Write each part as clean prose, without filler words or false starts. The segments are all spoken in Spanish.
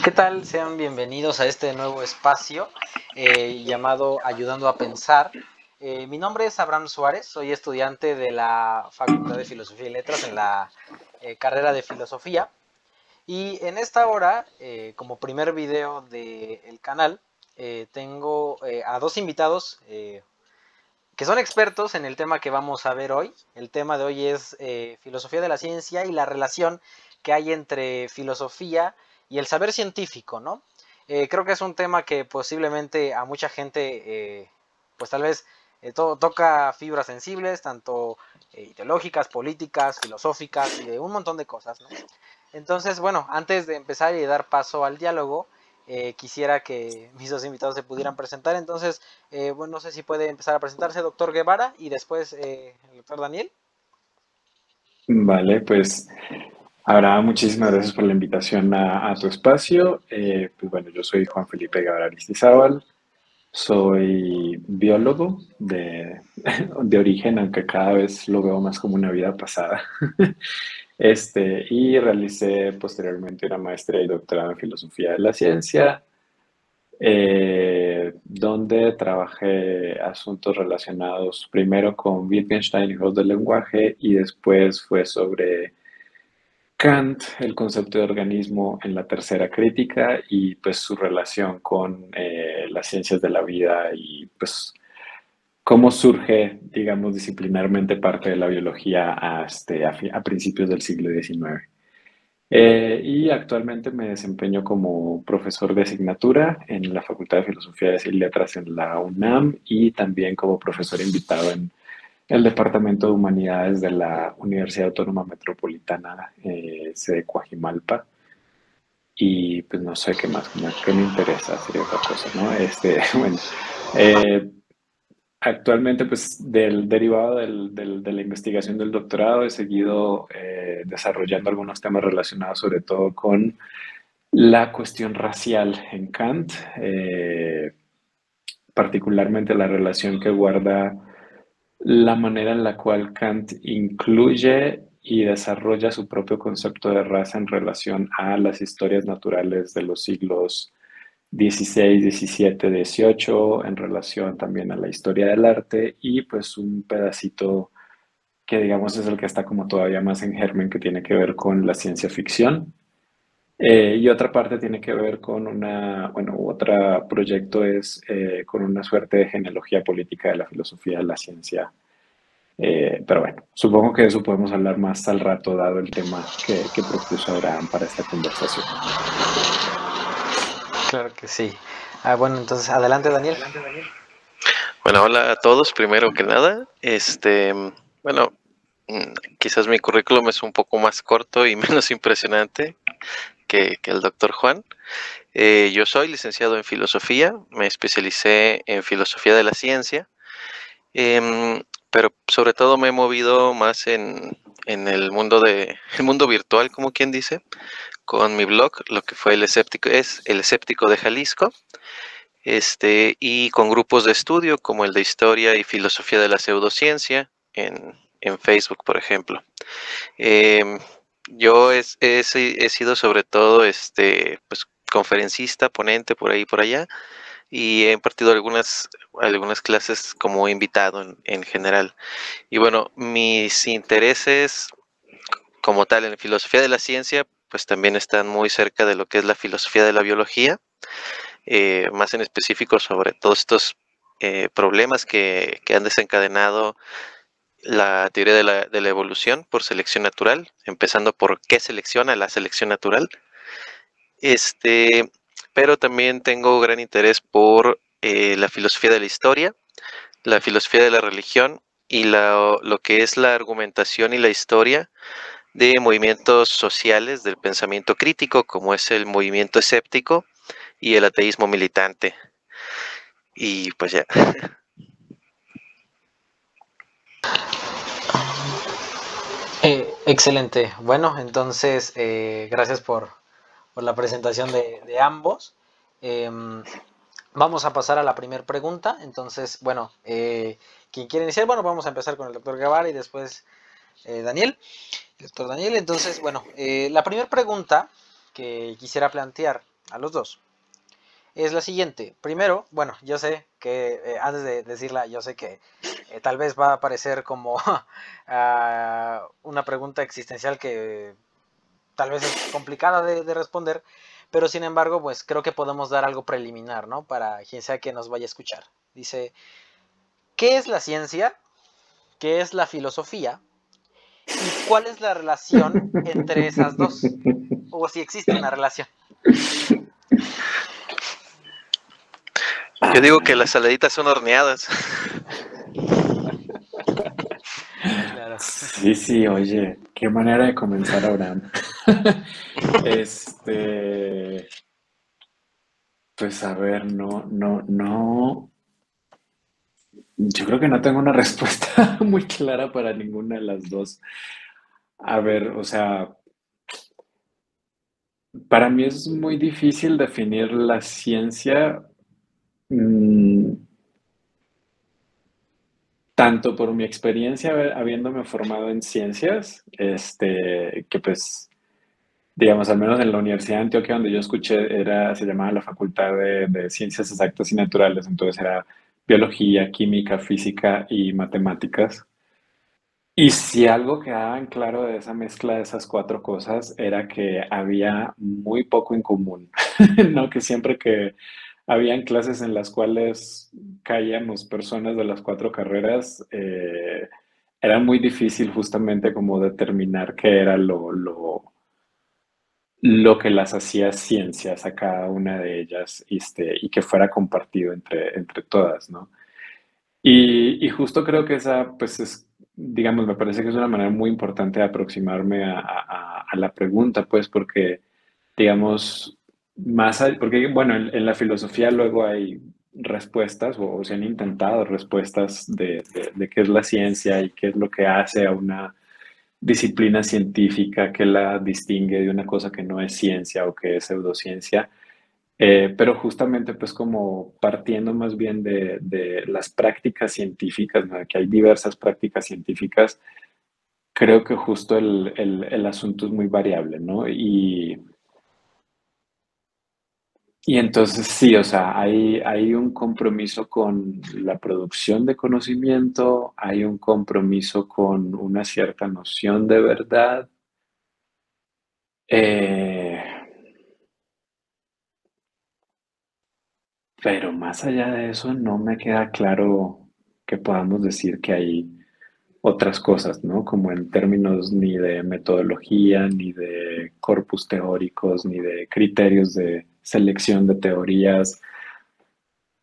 ¿Qué tal? Sean bienvenidos a este nuevo espacio llamado Ayudando a Pensar. Mi nombre es Abraham Suárez, soy estudiante de la Facultad de Filosofía y Letras en la carrera de Filosofía. Y en esta hora, como primer video del canal, tengo a dos invitados que son expertos en el tema que vamos a ver hoy. El tema de hoy es filosofía de la ciencia y la relación que hay entre filosofía y el saber científico, ¿no? Creo que es un tema que posiblemente a mucha gente, pues tal vez toca fibras sensibles, tanto ideológicas, políticas, filosóficas y de un montón de cosas, ¿no? Entonces, bueno, antes de empezar y de dar paso al diálogo, quisiera que mis dos invitados se pudieran presentar. Entonces, bueno, no sé si puede empezar a presentarse doctor Guevara y después el doctor Daniel. Vale, pues Abraham, muchísimas gracias por la invitación a tu espacio. Pues bueno, yo soy Juan Felipe Guevara Aristizábal, soy biólogo de origen, aunque cada vez lo veo más como una vida pasada. Y realicé posteriormente una maestría y doctorado en filosofía de la ciencia, donde trabajé asuntos relacionados primero con Wittgenstein y juegos del lenguaje y después fue sobre Kant, el concepto de organismo en la tercera crítica y pues su relación con las ciencias de la vida y pues cómo surge, digamos, disciplinarmente parte de la biología a principios del siglo XIX. Y actualmente me desempeño como profesor de asignatura en la Facultad de Filosofía y Letras en la UNAM y también como profesor invitado en el Departamento de Humanidades de la Universidad Autónoma Metropolitana, sede Coajimalpa. Y pues no sé qué más, qué me interesa, sería otra cosa, ¿no? Bueno, eh, actualmente pues derivado de la investigación del doctorado he seguido desarrollando algunos temas relacionados sobre todo con la cuestión racial en Kant, particularmente la relación que guarda la manera en la cual Kant incluye y desarrolla su propio concepto de raza en relación a las historias naturales de los siglos XVI, XVII, XVIII, en relación también a la historia del arte y pues un pedacito que digamos es el que está como todavía más en germen que tiene que ver con la ciencia ficción. Y otra parte tiene que ver con bueno, otro proyecto es con una suerte de genealogía política de la filosofía de la ciencia, pero bueno, supongo que de eso podemos hablar más al rato, dado el tema que propuso Abraham para esta conversación. Claro que sí. Bueno, entonces adelante Daniel. Bueno, hola a todos, primero que nada. Bueno, quizás mi currículum es un poco más corto y menos impresionante que el doctor Juan. Yo soy licenciado en filosofía, me especialicé en filosofía de la ciencia, pero sobre todo me he movido más en el mundo virtual, como quien dice, con mi blog, lo que fue El Escéptico de Jalisco. Y con grupos de estudio como el de Historia y Filosofía de la Pseudociencia en Facebook, por ejemplo. Em, yo he sido sobre todo pues, conferencista, ponente por ahí y por allá, y he impartido algunas clases como invitado en general. Y bueno, mis intereses como tal en filosofía de la ciencia, pues también están muy cerca de lo que es la filosofía de la biología, más en específico sobre todos estos problemas que han desencadenado la teoría de la evolución por selección natural, empezando por qué selecciona la selección natural. Este, pero también tengo gran interés por la filosofía de la historia, la filosofía de la religión y lo que es la argumentación y la historia de movimientos sociales del pensamiento crítico, como es el movimiento escéptico y el ateísmo militante. Y pues ya. Excelente. Bueno, entonces gracias por la presentación de ambos. Em, Vamos a pasar a la primera pregunta. Entonces, bueno, ¿quién quiere iniciar? Bueno, vamos a empezar con el doctor Guevara y después Daniel. Doctor Daniel, entonces, bueno, la primera pregunta que quisiera plantear a los dos. Es la siguiente. Primero, bueno, yo sé que, antes de decirla, yo sé que tal vez va a parecer como una pregunta existencial que tal vez es complicada de responder, pero sin embargo, pues creo que podemos dar algo preliminar, ¿no? Para quien sea que nos vaya a escuchar. Dice, ¿qué es la ciencia? ¿Qué es la filosofía? ¿Y cuál es la relación entre esas dos? O si existe una relación. Yo digo que las saladitas son horneadas. Claro. Sí, sí, oye, qué manera de comenzar, Abraham. Este, pues a ver, no. Yo creo que no tengo una respuesta muy clara para ninguna de las dos. A ver, o sea, para mí es muy difícil definir la ciencia, mm, tanto por mi experiencia habiéndome formado en ciencias, que pues, digamos, al menos en la Universidad de Antioquia donde yo escuché, se llamaba la Facultad de Ciencias Exactas y Naturales, entonces era biología, química, física y matemáticas. Y si algo quedaba en claro de esa mezcla de esas cuatro cosas era que había muy poco en común, ¿no? Que siempre que habían clases en las cuales caíamos personas de las cuatro carreras, era muy difícil justamente como determinar qué era lo que las hacía ciencias a cada una de ellas, y que fuera compartido entre todas, ¿no? Y justo creo que esa, pues es, digamos, me parece que es una manera muy importante de aproximarme a la pregunta, pues, porque, digamos, porque, bueno, en la filosofía luego hay respuestas, o se han intentado respuestas de qué es la ciencia y qué es lo que hace a una disciplina científica, que la distingue de una cosa que no es ciencia o que es pseudociencia. Pero justamente pues como partiendo más bien de las prácticas científicas, ¿no? Que hay diversas prácticas científicas, creo que justo el asunto es muy variable, ¿no? Y entonces sí, o sea, hay un compromiso con la producción de conocimiento, hay un compromiso con una cierta noción de verdad. eh, pero más allá de eso, no me queda claro que podamos decir que hay otras cosas, ¿no? Como en términos ni de metodología, ni de corpus teóricos, ni de criterios de selección de teorías.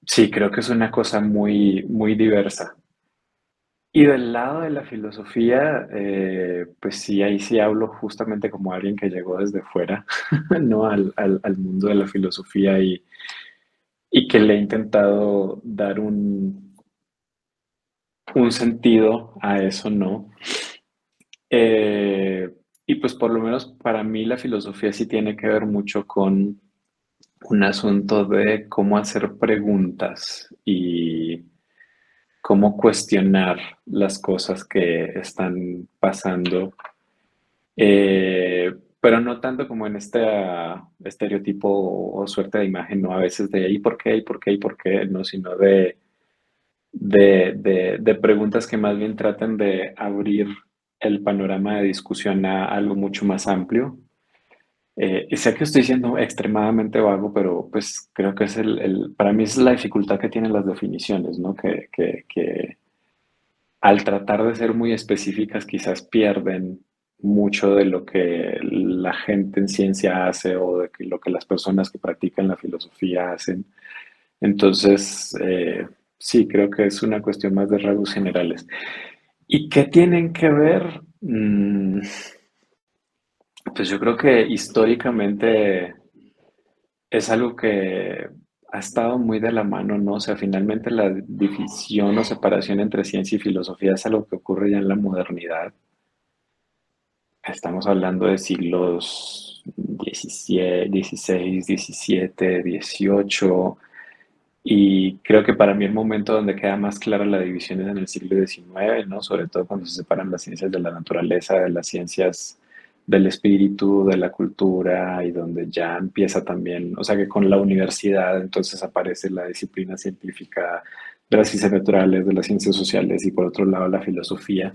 Sí, creo que es una cosa muy, muy diversa. Y del lado de la filosofía, pues sí, ahí sí hablo justamente como alguien que llegó desde fuera, ¿no? Al mundo de la filosofía y que le he intentado dar un sentido a eso, ¿no? Eh, y pues por lo menos para mí la filosofía sí tiene que ver mucho con un asunto de cómo hacer preguntas y cómo cuestionar las cosas que están pasando, pero no tanto como en este estereotipo o suerte de imagen, no a veces de ahí por qué, y por qué, y por qué, no, sino de preguntas que más bien traten de abrir el panorama de discusión a algo mucho más amplio. Y sé que estoy siendo extremadamente vago, pero pues creo que es para mí es la dificultad que tienen las definiciones, ¿no? Que al tratar de ser muy específicas quizás pierden mucho de lo que la gente en ciencia hace o de lo que las personas que practican la filosofía hacen. Entonces, sí, creo que es una cuestión más de rasgos generales. ¿Y qué tienen que ver? Pues yo creo que históricamente es algo que ha estado muy de la mano, ¿no? O sea, finalmente la división o separación entre ciencia y filosofía es algo que ocurre ya en la modernidad. Estamos hablando de siglos XVI, XVII, XVIII, y creo que para mí el momento donde queda más clara la división es en el siglo XIX, ¿no? Sobre todo cuando se separan las ciencias de la naturaleza de las ciencias del espíritu, de la cultura y donde ya empieza también, o sea que con la universidad entonces aparece la disciplina científica de las ciencias naturales, de las ciencias sociales y por otro lado la filosofía.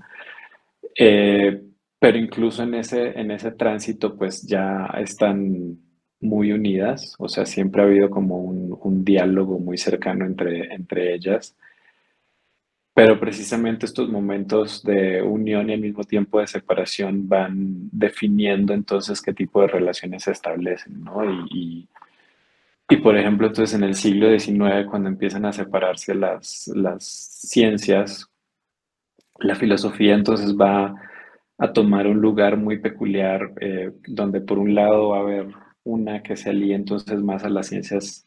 Eh, pero incluso en ese tránsito pues ya están muy unidas, o sea, siempre ha habido como un diálogo muy cercano entre ellas, pero precisamente estos momentos de unión y al mismo tiempo de separación van definiendo entonces qué tipo de relaciones se establecen, ¿no? Y, por ejemplo, entonces en el siglo XIX, cuando empiezan a separarse las ciencias, la filosofía entonces va a tomar un lugar muy peculiar, donde por un lado va a haber una que se alía entonces más a las ciencias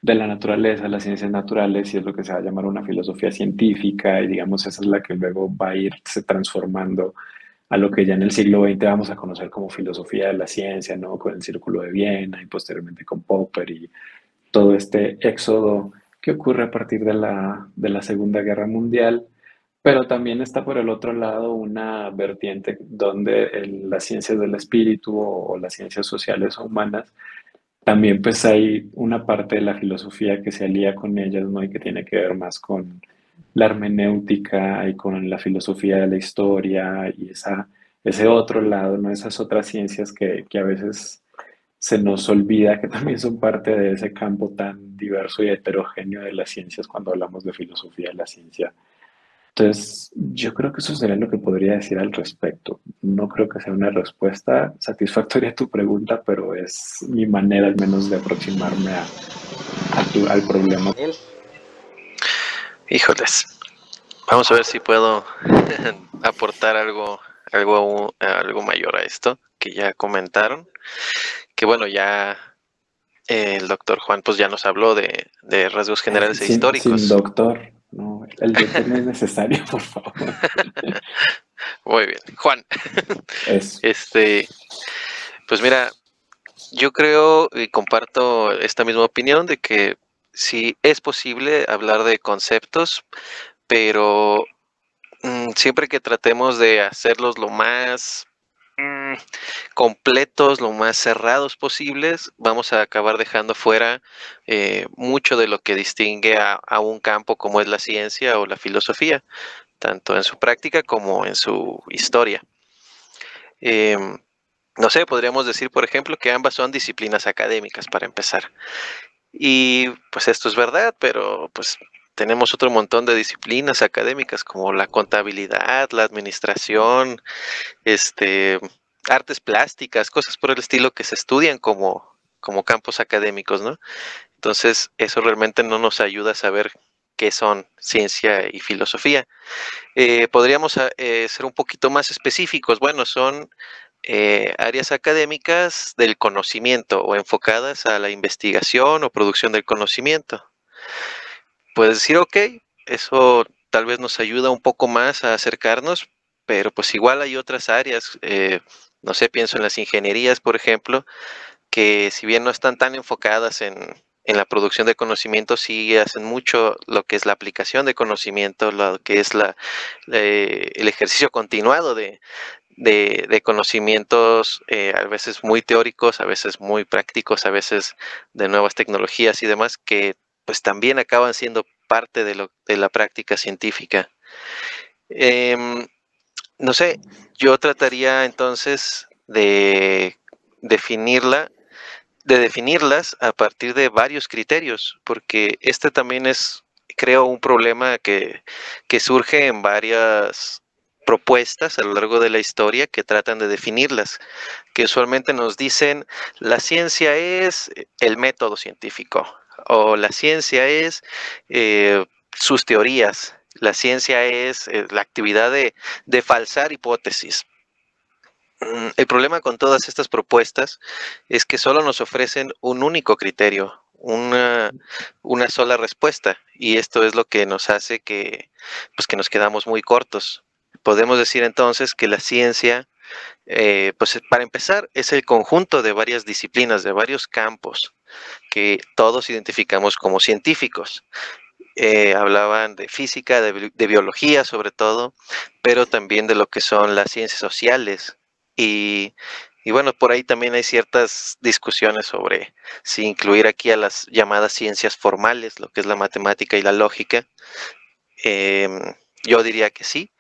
de la naturaleza, a las ciencias naturales, y es lo que se va a llamar una filosofía científica, y digamos esa es la que luego va a irse transformando a lo que ya en el siglo XX vamos a conocer como filosofía de la ciencia, ¿no? Con el Círculo de Viena y posteriormente con Popper y todo este éxodo que ocurre a partir de la Segunda Guerra Mundial, pero también está por el otro lado una vertiente donde las ciencias del espíritu o las ciencias sociales o humanas, también pues hay una parte de la filosofía que se alía con ellas, ¿no? Y que tiene que ver más con la hermenéutica y con la filosofía de la historia y ese otro lado, ¿no? Esas otras ciencias que a veces se nos olvida que también son parte de ese campo tan diverso y heterogéneo de las ciencias cuando hablamos de filosofía de la ciencia. Entonces, yo creo que eso sería lo que podría decir al respecto. No creo que sea una respuesta satisfactoria a tu pregunta, pero es mi manera al menos de aproximarme al problema. Él. Híjoles, vamos a ver si puedo aportar algo mayor a esto que ya comentaron. Que bueno, ya el doctor Juan pues ya nos habló de rasgos generales e Sin históricos. doctor, no, el doctor no es necesario, por favor. Muy bien, Juan. Eso. Pues mira, yo creo y comparto esta misma opinión de que sí es posible hablar de conceptos, pero siempre que tratemos de hacerlos lo más completos, lo más cerrados posibles, vamos a acabar dejando fuera mucho de lo que distingue a un campo como es la ciencia o la filosofía, tanto en su práctica como en su historia. No sé, podríamos decir, por ejemplo, que ambas son disciplinas académicas para empezar. Y pues esto es verdad, pero pues tenemos otro montón de disciplinas académicas como la contabilidad, la administración, artes plásticas, cosas por el estilo que se estudian como campos académicos, ¿no? Entonces, eso realmente no nos ayuda a saber qué son ciencia y filosofía. Podríamos ser un poquito más específicos. Bueno, son áreas académicas del conocimiento o enfocadas a la investigación o producción del conocimiento. Puedes decir, ok, eso tal vez nos ayuda un poco más a acercarnos, pero pues igual hay otras áreas, no sé, pienso en las ingenierías, por ejemplo, que si bien no están tan enfocadas en la producción de conocimiento, sí hacen mucho lo que es la aplicación de conocimiento, lo que es el ejercicio continuado de conocimientos, a veces muy teóricos, a veces muy prácticos, a veces de nuevas tecnologías y demás, que pues también acaban siendo parte de la práctica científica. No sé, yo trataría entonces de definirlas a partir de varios criterios, porque este también es, creo, un problema que surge en varias propuestas a lo largo de la historia que tratan de definirlas, que usualmente nos dicen la ciencia es el método científico o la ciencia es sus teorías, la ciencia es la actividad de falsar hipótesis. El problema con todas estas propuestas es que solo nos ofrecen un único criterio, una sola respuesta, y esto es lo que nos hace pues que nos quedamos muy cortos. Podemos decir entonces que la ciencia, pues para empezar, es el conjunto de varias disciplinas, de varios campos que todos identificamos como científicos. Hablaban de física, de biología sobre todo, pero también de lo que son las ciencias sociales y Y bueno, por ahí también hay ciertas discusiones sobre si incluir aquí a las llamadas ciencias formales, lo que es la matemática y la lógica. Yo diría que sí.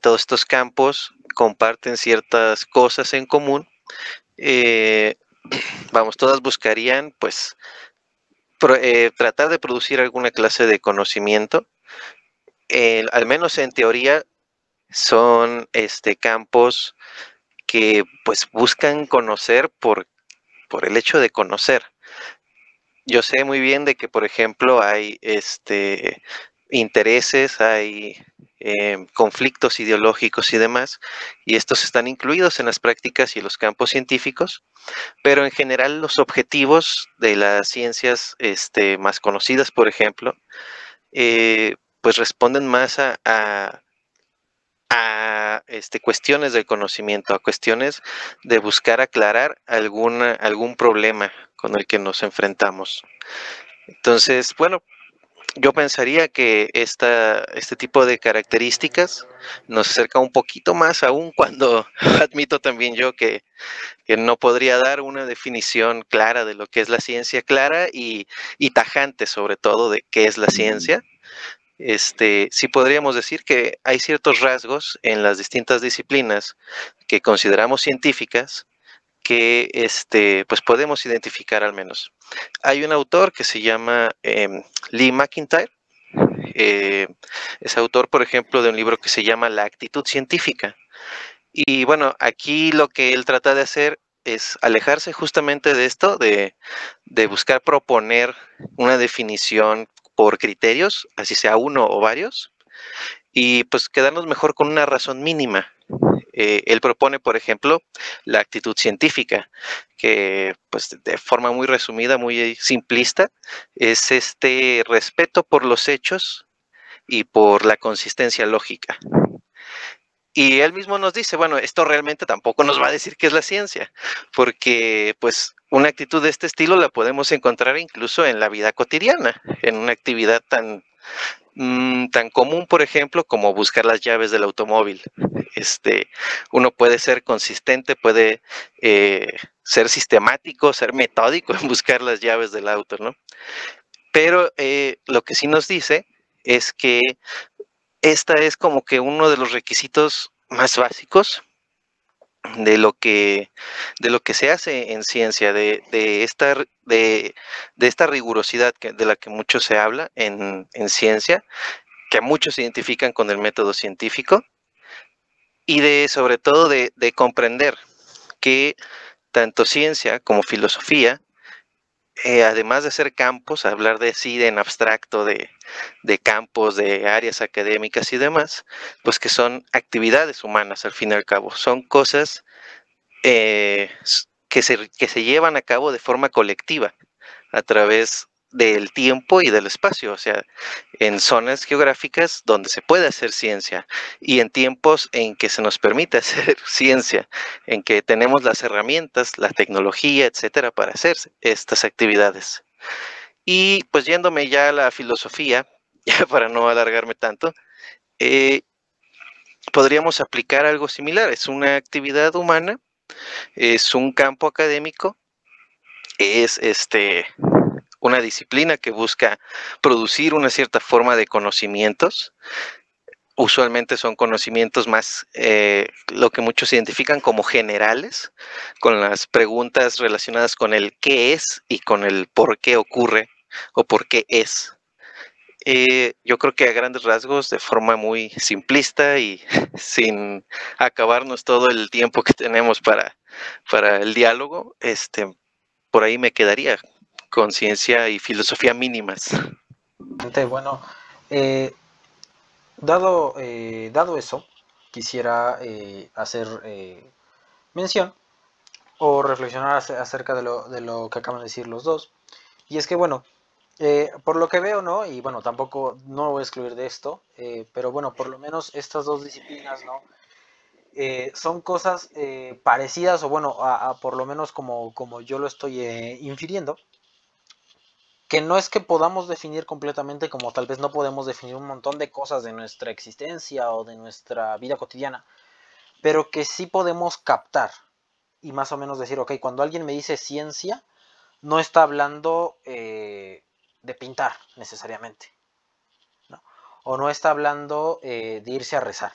Todos estos campos comparten ciertas cosas en común. Eh, vamos, todas buscarían pues tratar de producir alguna clase de conocimiento. Al menos en teoría son campos que pues buscan conocer por el hecho de conocer. Yo sé muy bien de que, por ejemplo, hay intereses, hay conflictos ideológicos y demás, y estos están incluidos en las prácticas y los campos científicos, pero en general los objetivos de las ciencias más conocidas, por ejemplo, pues responden más a cuestiones del conocimiento, a cuestiones de buscar aclarar algún problema con el que nos enfrentamos. Entonces, bueno, yo pensaría que este tipo de características nos acerca un poquito más, aún cuando admito también yo que no podría dar una definición clara de lo que es la ciencia, clara y tajante sobre todo de qué es la ciencia. Sí podríamos decir que hay ciertos rasgos en las distintas disciplinas que consideramos científicas que pues podemos identificar al menos. Hay un autor que se llama Lee McIntyre. eh, es autor, por ejemplo, de un libro que se llama La actitud científica. Y bueno, aquí lo que él trata de hacer es alejarse justamente de esto, de buscar proponer una definición por criterios, así sea uno o varios, y pues quedarnos mejor con una razón mínima. Él propone, por ejemplo, la actitud científica, que pues de forma muy resumida, muy simplista, es este respeto por los hechos y por la consistencia lógica. Y él mismo nos dice, bueno, esto realmente tampoco nos va a decir qué es la ciencia, porque pues una actitud de este estilo la podemos encontrar incluso en la vida cotidiana, en una actividad tan común, por ejemplo, como buscar las llaves del automóvil. Uno puede ser consistente, puede ser sistemático, ser metódico en buscar las llaves del auto, ¿no? Pero lo que sí nos dice es que esta es como que uno de los requisitos más básicos de lo que se hace en ciencia, de esta rigurosidad de la que mucho se habla en ciencia, que muchos se identifican con el método científico, y sobre todo de comprender que tanto ciencia como filosofía, además de ser campos, hablar de sí en abstracto, de campos, de áreas académicas y demás, pues que son actividades humanas al fin y al cabo, son cosas que se llevan a cabo de forma colectiva a través del tiempo y del espacio, o sea, en zonas geográficas donde se puede hacer ciencia y en tiempos en que se nos permite hacer ciencia, en que tenemos las herramientas, la tecnología, etcétera, para hacer estas actividades. Y pues yéndome ya a la filosofía, ya para no alargarme tanto, eh, podríamos aplicar algo similar. Es una actividad humana, es un campo académico, es una disciplina que busca producir una cierta forma de conocimientos. Usualmente son conocimientos más, lo que muchos identifican como generales, con las preguntas relacionadas con el qué es y con el por qué ocurre o por qué es. Yo creo que a grandes rasgos, de forma muy simplista y sin acabarnos todo el tiempo que tenemos para el diálogo, por ahí me quedaría con ciencia y filosofía mínimas. Bueno, eh, dado eso, quisiera hacer mención o reflexionar acerca de lo que acaban de decir los dos. Y es que, bueno, por lo que veo, ¿no? Y bueno, tampoco no voy a excluir de esto, pero bueno, por lo menos estas dos disciplinas, ¿no? Son cosas parecidas, o bueno, por lo menos como yo lo estoy infiriendo, que no es que podamos definir completamente, como tal vez no podemos definir un montón de cosas de nuestra existencia o de nuestra vida cotidiana, pero que sí podemos captar, y más o menos decir, ok, cuando alguien me dice ciencia, no está hablando de pintar necesariamente, ¿no? O no está hablando de irse a rezar,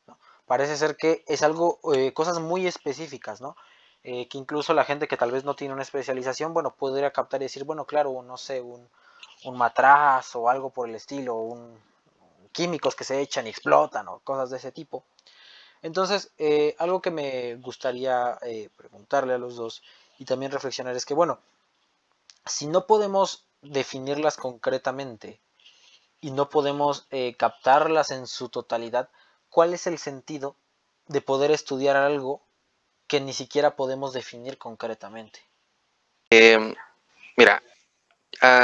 ¿no? Parece ser que es algo, cosas muy específicas, ¿no? Que incluso la gente que tal vez no tiene una especialización, bueno, podría captar y decir, bueno, claro, no sé, un matraz o algo por el estilo, químicos que se echan y explotan o cosas de ese tipo. Entonces, algo que me gustaría preguntarle a los dos y también reflexionar es que, bueno, si no podemos definirlas concretamente y no podemos captarlas en su totalidad, ¿cuál es el sentido de poder estudiar algo que ni siquiera podemos definir concretamente? Mira,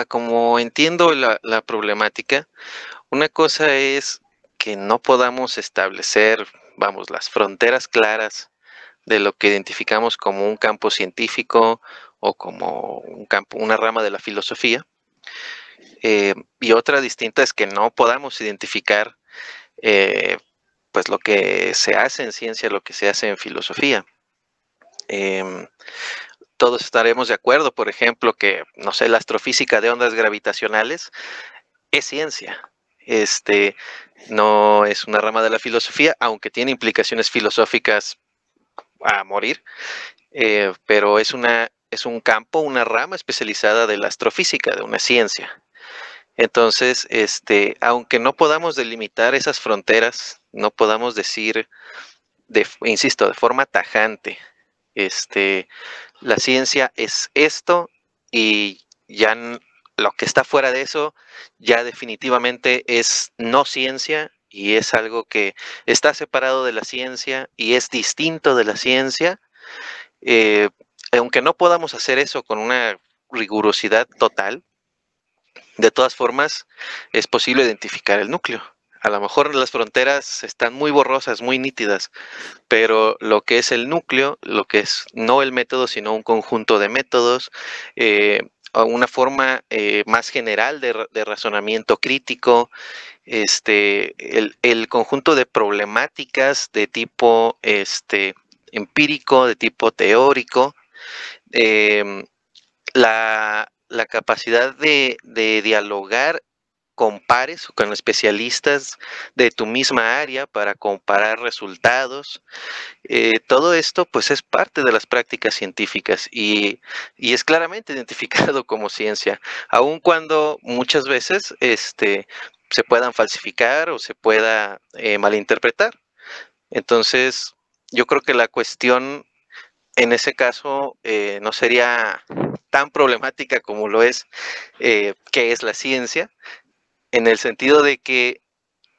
como entiendo la problemática, una cosa es que no podamos establecer, vamos, las fronteras claras de lo que identificamos como un campo científico o como un campo, una rama de la filosofía. Y otra distinta es que no podamos identificar eh, pues lo que se hace en ciencia, lo que se hace en filosofía. Em, Todos estaremos de acuerdo, por ejemplo, que, no sé, la astrofísica de ondas gravitacionales es ciencia. No es una rama de la filosofía, aunque tiene implicaciones filosóficas a morir, pero es un campo, una rama especializada de la astrofísica, de una ciencia. Entonces, aunque no podamos delimitar esas fronteras, no podamos decir, insisto, de forma tajante, la ciencia es esto y ya lo que está fuera de eso ya definitivamente es no ciencia y es algo que está separado de la ciencia y es distinto de la ciencia. eh, Aunque no podamos hacer eso con una rigurosidad total, de todas formas es posible identificar el núcleo. A lo mejor las fronteras están muy borrosas, muy nítidas, pero lo que es el núcleo, lo que es no el método, sino un conjunto de métodos, o una forma más general de razonamiento crítico, el conjunto de problemáticas de tipo empírico, de tipo teórico, eh, la capacidad de dialogar con pares o con especialistas de tu misma área para comparar resultados. Todo esto pues es parte de las prácticas científicas y es claramente identificado como ciencia, aun cuando muchas veces se puedan falsificar o se pueda malinterpretar. Entonces, yo creo que la cuestión en ese caso no sería tan problemática como lo es qué es la ciencia, en el sentido de que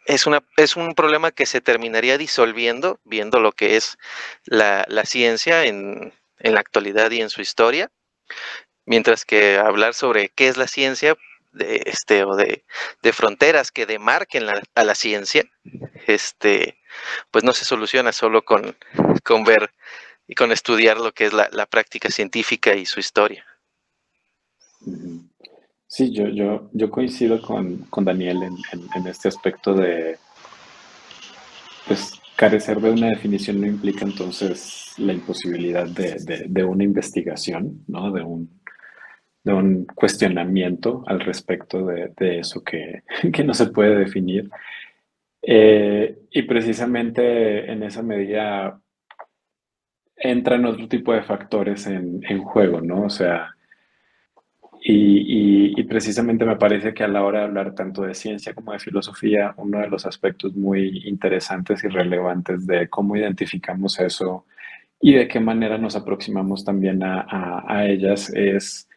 es un problema que se terminaría disolviendo viendo lo que es la ciencia en la actualidad y en su historia, mientras que hablar sobre qué es la ciencia o de fronteras que demarquen a la ciencia, pues no se soluciona solo con ver y con estudiar lo que es la práctica científica y su historia. Sí, yo coincido con Daniel en este aspecto de, pues, carecer de una definición no implica entonces la imposibilidad de una investigación, ¿no? De un cuestionamiento al respecto de eso que no se puede definir. Y precisamente en esa medida entran otro tipo de factores en juego, ¿no? O sea, y precisamente me parece que a la hora de hablar tanto de ciencia como de filosofía, uno de los aspectos muy interesantes y relevantes de cómo identificamos eso y de qué manera nos aproximamos también a ellas es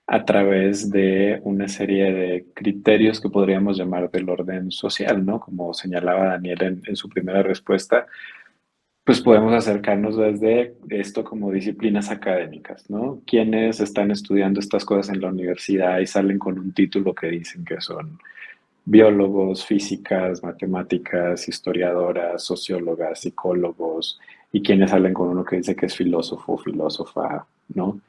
a través de una serie de criterios que podríamos llamar del orden social, ¿no? Como señalaba Daniel en su primera respuesta, pues podemos acercarnos desde esto como disciplinas académicas, ¿no? Quienes están estudiando estas cosas en la universidad y salen con un título que dicen que son biólogos, físicas, matemáticas, historiadoras, sociólogas, psicólogos, y quienes salen con uno que dice que es filósofo o filósofa, ¿no?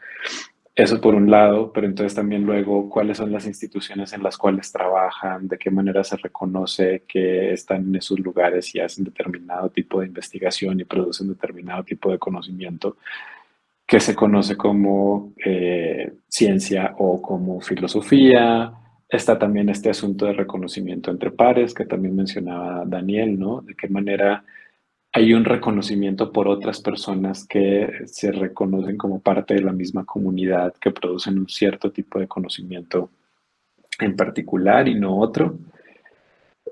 Eso por un lado, pero entonces también luego cuáles son las instituciones en las cuales trabajan, de qué manera se reconoce que están en esos lugares y hacen determinado tipo de investigación y producen determinado tipo de conocimiento que se conoce como ciencia o como filosofía. Está también este asunto de reconocimiento entre pares que también mencionaba Daniel, ¿no? De qué manera hay un reconocimiento por otras personas que se reconocen como parte de la misma comunidad, que producen un cierto tipo de conocimiento en particular y no otro.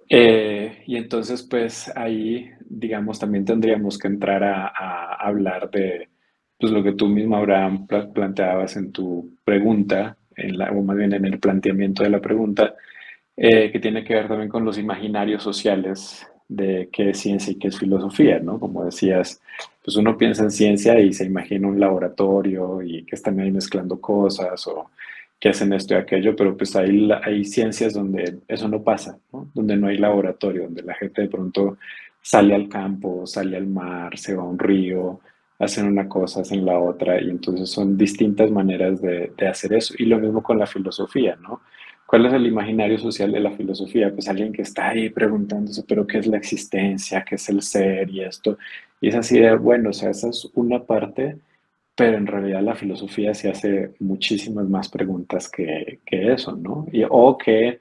Y entonces, pues ahí, digamos, también tendríamos que entrar a hablar de pues, lo que tú mismo, Abraham, planteabas en tu pregunta, o más bien en el planteamiento de la pregunta, que tiene que ver también con los imaginarios sociales de qué es ciencia y qué es filosofía, ¿no? Como decías, pues uno piensa en ciencia y se imagina un laboratorio y que están ahí mezclando cosas o que hacen esto y aquello, pero pues hay ciencias donde eso no pasa, ¿no? Donde no hay laboratorio, donde la gente de pronto sale al campo, sale al mar, se va a un río, hacen una cosa, hacen la otra, y entonces son distintas maneras de hacer eso. Y lo mismo con la filosofía, ¿no? ¿Cuál es el imaginario social de la filosofía? Pues alguien que está ahí preguntándose, pero ¿qué es la existencia? ¿Qué es el ser? Y esto. Y es así de, bueno, o sea, esa es una parte, pero en realidad la filosofía se hace muchísimas más preguntas que eso, ¿no? O que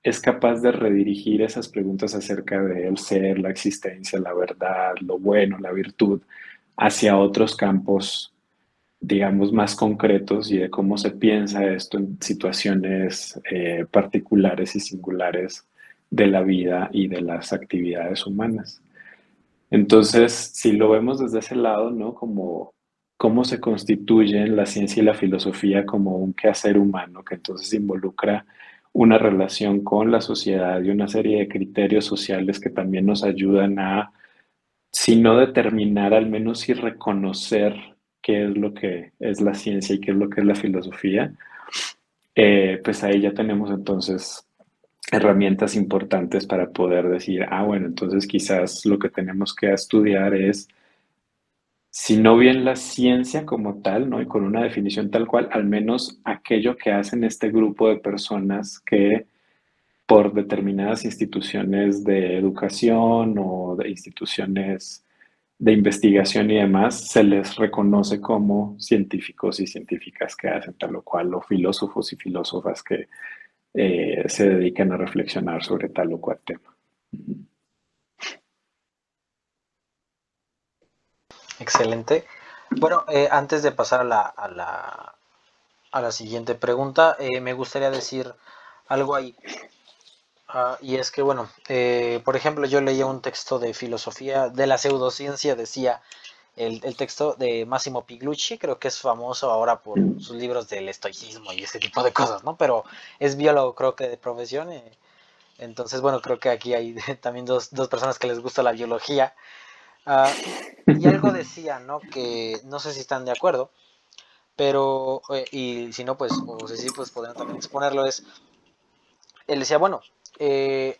es capaz de redirigir esas preguntas acerca del ser, la existencia, la verdad, lo bueno, la virtud, hacia otros campos digamos, más concretos y de cómo se piensa esto en situaciones particulares y singulares de la vida y de las actividades humanas. Entonces, si lo vemos desde ese lado, ¿no? Como cómo se constituyen la ciencia y la filosofía como un quehacer humano, que entonces involucra una relación con la sociedad y una serie de criterios sociales que también nos ayudan a si no determinar, al menos sí reconocer qué es lo que es la ciencia y qué es lo que es la filosofía, pues ahí ya tenemos entonces herramientas importantes para poder decir, ah, bueno, entonces quizás lo que tenemos que estudiar es, si no bien la ciencia como tal, ¿no? Y con una definición tal cual, al menos aquello que hacen este grupo de personas que por determinadas instituciones de educación o de instituciones de investigación y demás, se les reconoce como científicos y científicas que hacen tal o cual, o filósofos y filósofas que se dedican a reflexionar sobre tal o cual tema. Excelente. Bueno, antes de pasar a la siguiente pregunta, me gustaría decir algo ahí. Y es que, bueno, por ejemplo, yo leía un texto de filosofía de la pseudociencia, decía el texto de Massimo Piglucci, creo que es famoso ahora por sus libros del estoicismo y ese tipo de cosas, ¿no? Pero es biólogo, creo que de profesión. Entonces, bueno, creo que aquí hay también dos personas que les gusta la biología. Ah, y algo decía, ¿no? Que no sé si están de acuerdo, pero, y si no, pues, o si sí, pues podrían también exponerlo, él decía, bueno, eh,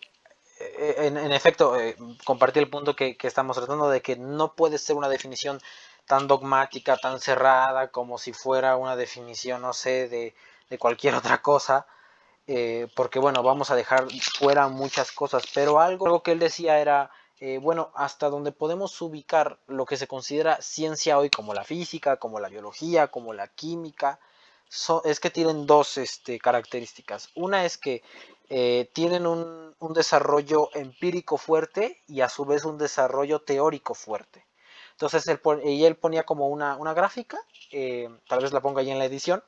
en efecto, compartí el punto que estamos tratando de que no puede ser una definición tan dogmática, tan cerrada, como si fuera una definición, no sé, de cualquier otra cosa, porque bueno, vamos a dejar fuera muchas cosas, pero algo que él decía era, bueno, hasta donde podemos ubicar lo que se considera ciencia hoy, como la física, como la biología, como la química, es que tienen dos características. Una es que tienen un desarrollo empírico fuerte y a su vez un desarrollo teórico fuerte. Entonces él ponía como una gráfica, tal vez la ponga ahí en la edición,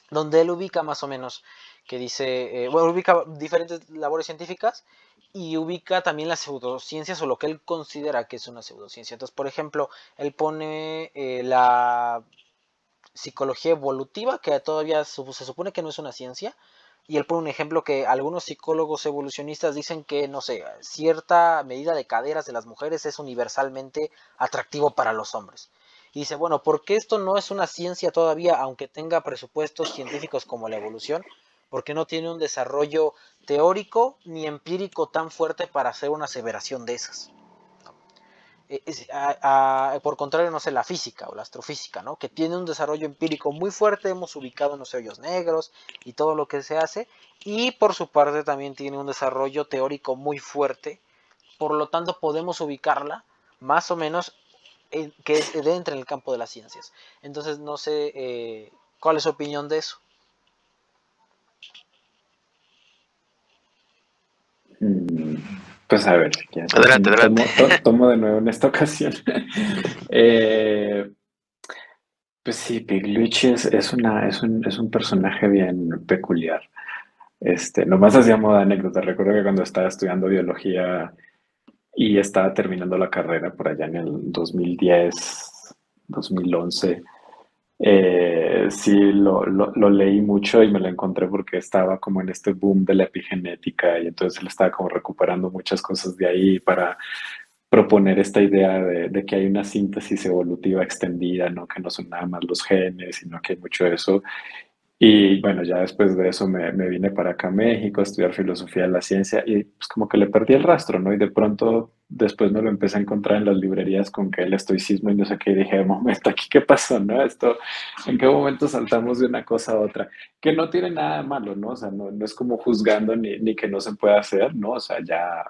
donde él ubica más o menos, que dice, bueno, ubica diferentes labores científicas y ubica también las pseudociencias o lo que él considera que es una pseudociencia. Entonces, por ejemplo, él pone la psicología evolutiva, que todavía se supone que no es una ciencia, y él pone un ejemplo que algunos psicólogos evolucionistas dicen que, no sé, cierta medida de caderas de las mujeres es universalmente atractivo para los hombres. Y dice, bueno, ¿por qué esto no es una ciencia todavía, aunque tenga presupuestos científicos como la evolución? Porque no tiene un desarrollo teórico ni empírico tan fuerte para hacer una aseveración de esas. Por contrario, no sé, la física o la astrofísica, ¿no? Que tiene un desarrollo empírico muy fuerte, hemos ubicado en los hoyos negros y todo lo que se hace, y por su parte también tiene un desarrollo teórico muy fuerte, por lo tanto podemos ubicarla más o menos que es dentro en el campo de las ciencias. Entonces, no sé cuál es su opinión de eso. Mm, Pues a ver, si quieres, Adelante, adelante. tomo de nuevo en esta ocasión. Eh, pues sí, Piglucci es un personaje bien peculiar. Nomás hacía moda anécdota. Recuerdo que cuando estaba estudiando biología y estaba terminando la carrera por allá en el 2010, 2011, sí, lo leí mucho y me lo encontré porque estaba como en este boom de la epigenética y entonces él estaba como recuperando muchas cosas de ahí para proponer esta idea de que hay una síntesis evolutiva extendida, ¿no? Que no son nada más los genes, sino que hay mucho de eso. Y bueno, ya después de eso me vine para acá a México a estudiar filosofía de la ciencia y pues como que le perdí el rastro, ¿no? Y de pronto después me lo empecé a encontrar en las librerías con que el estoicismo y no sé qué, y dije, momento, ¿aquí qué pasó, no? Esto, ¿en qué momento saltamos de una cosa a otra? Que no tiene nada de malo, ¿no? O sea, no es como juzgando ni que no se pueda hacer, ¿no? O sea, ya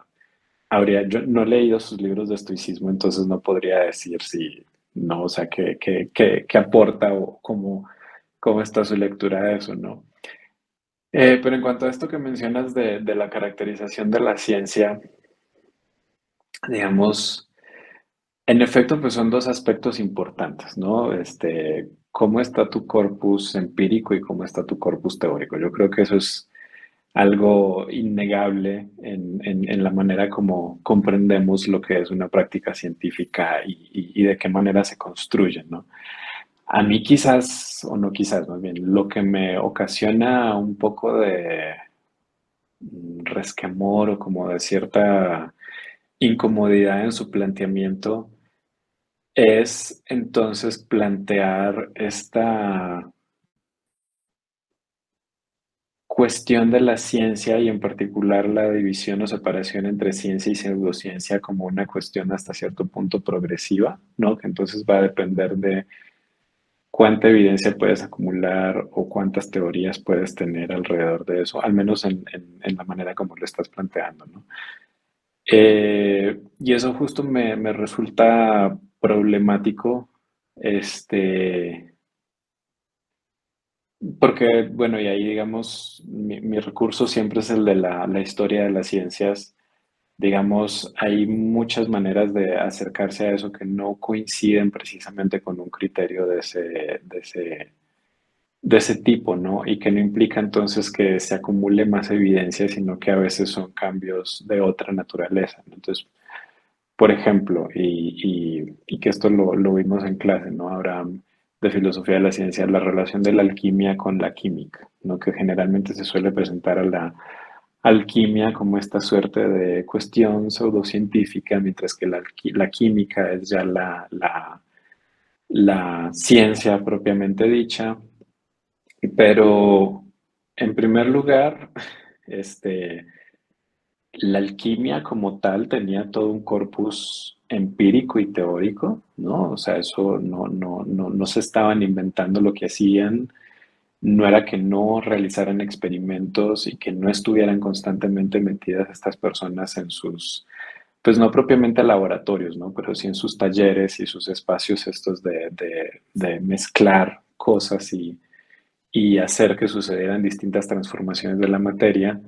yo no he leído sus libros de estoicismo, entonces no podría decir si, no, o sea, qué aporta o cómo está su lectura de eso, ¿no? Pero en cuanto a esto que mencionas de la caracterización de la ciencia, digamos, en efecto, pues son dos aspectos importantes, ¿no? ¿Cómo está tu corpus empírico y cómo está tu corpus teórico? Yo creo que eso es algo innegable en la manera como comprendemos lo que es una práctica científica y de qué manera se construye, ¿no? A mí quizás, o no quizás, más bien, lo que me ocasiona un poco de resquemor o como de cierta incomodidad en su planteamiento es entonces plantear esta cuestión de la ciencia y en particular la división o separación entre ciencia y pseudociencia como una cuestión hasta cierto punto progresiva, ¿no? Que entonces va a depender de cuánta evidencia puedes acumular o cuántas teorías puedes tener alrededor de eso, al menos en la manera como lo estás planteando, ¿no? Y eso justo me resulta problemático, este, porque, bueno, y ahí digamos, mi recurso siempre es el de la historia de las ciencias. Digamos, hay muchas maneras de acercarse a eso que no coinciden precisamente con un criterio de ese tipo, ¿no? Y que no implica entonces que se acumule más evidencia, sino que a veces son cambios de otra naturaleza, ¿no? Entonces, por ejemplo, y que esto lo vimos en clase, ¿no? Abraham, de filosofía de la ciencia, la relación de la alquimia con la química, ¿no? Que generalmente se suele presentar a la alquimia como esta suerte de cuestión pseudocientífica, mientras que la química es ya la ciencia propiamente dicha. Pero, en primer lugar, este, la alquimia como tal tenía todo un corpus empírico y teórico, ¿no? O sea, eso no se estaban inventando lo que hacían, no era que no realizaran experimentos y que no estuvieran constantemente metidas estas personas en sus, pues no propiamente laboratorios, ¿no? Pero sí en sus talleres y sus espacios estos de mezclar cosas y hacer que sucedieran distintas transformaciones de la materia,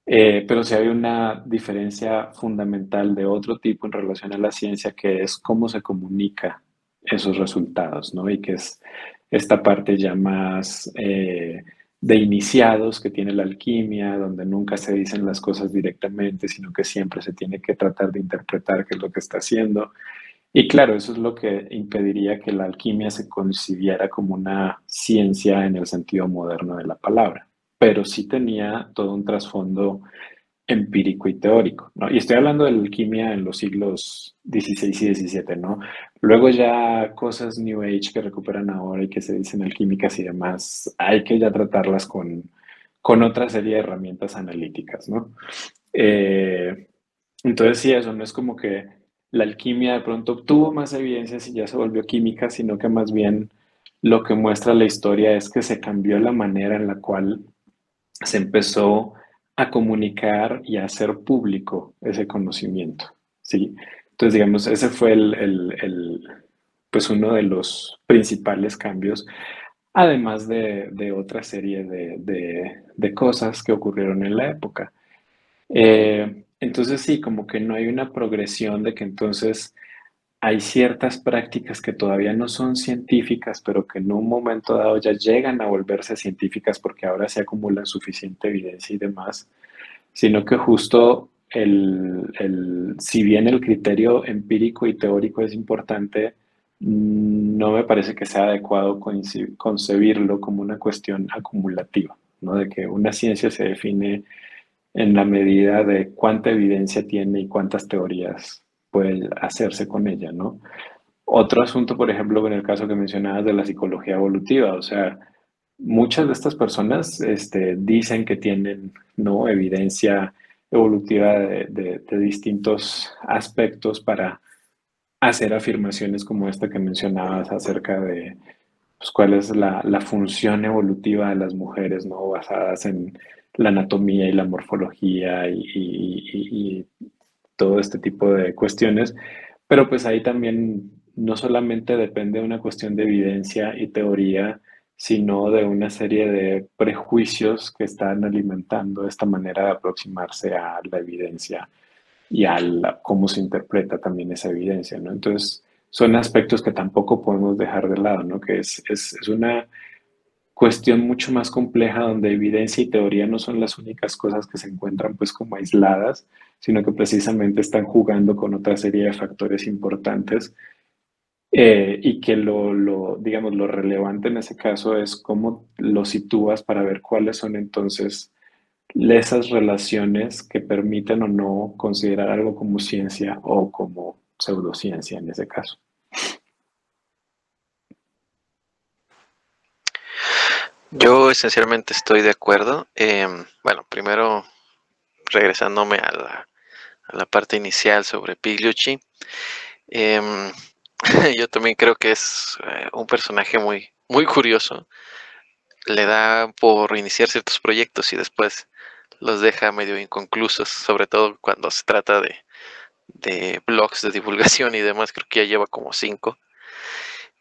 pero sí hay una diferencia fundamental de otro tipo en relación a la ciencia, que es cómo se comunica esos resultados, ¿no? Y que es esta parte ya más de iniciados que tiene la alquimia, donde nunca se dicen las cosas directamente, sino que siempre se tiene que tratar de interpretar qué es lo que está haciendo. Y claro, eso es lo que impediría que la alquimia se concibiera como una ciencia en el sentido moderno de la palabra, pero sí tenía todo un trasfondo empírico y teórico, ¿no? Y estoy hablando de la alquimia en los siglos XVI y XVII, ¿no? Luego ya cosas New Age que recuperan ahora y que se dicen alquímicas y demás, hay que ya tratarlas con otra serie de herramientas analíticas, ¿no? Eh, entonces sí, eso no es como que la alquimia de pronto obtuvo más evidencias y ya se volvió química, sino que más bien lo que muestra la historia es que se cambió la manera en la cual se empezó a comunicar y a hacer público ese conocimiento, ¿sí? Entonces, digamos, ese fue pues uno de los principales cambios, además de otra serie de cosas que ocurrieron en la época. Entonces, sí, como que no hay una progresión de que entonces hay ciertas prácticas que todavía no son científicas, pero que en un momento dado ya llegan a volverse científicas porque ahora se acumula suficiente evidencia y demás, sino que justo si bien el criterio empírico y teórico es importante, no me parece que sea adecuado concebirlo como una cuestión acumulativa, ¿no? De que una ciencia se define en la medida de cuánta evidencia tiene y cuántas teorías puede hacerse con ella, ¿no? Otro asunto, por ejemplo, en el caso que mencionabas de la psicología evolutiva, o sea, muchas de estas personas dicen que tienen, ¿no?, evidencia evolutiva de distintos aspectos para hacer afirmaciones como esta que mencionabas acerca de pues, cuál es la función evolutiva de las mujeres, ¿no? Basadas en la anatomía y la morfología y todo este tipo de cuestiones. Pero pues ahí también no solamente depende de una cuestión de evidencia y teoría, sino de una serie de prejuicios que están alimentando esta manera de aproximarse a la evidencia y a cómo se interpreta también esa evidencia, ¿no? Entonces, son aspectos que tampoco podemos dejar de lado, ¿no? Que es una cuestión mucho más compleja donde evidencia y teoría no son las únicas cosas que se encuentran pues como aisladas, sino que precisamente están jugando con otra serie de factores importantes y que digamos, lo relevante en ese caso es cómo lo sitúas para ver cuáles son entonces esas relaciones que permiten o no considerar algo como ciencia o como pseudociencia en ese caso. Yo esencialmente estoy de acuerdo. Bueno, primero regresándome a la parte inicial sobre Pigliucci, em, yo también creo que es un personaje muy curioso. Le da por iniciar ciertos proyectos y después los deja medio inconclusos, sobre todo cuando se trata de blogs de divulgación y demás, creo que ya lleva como 5.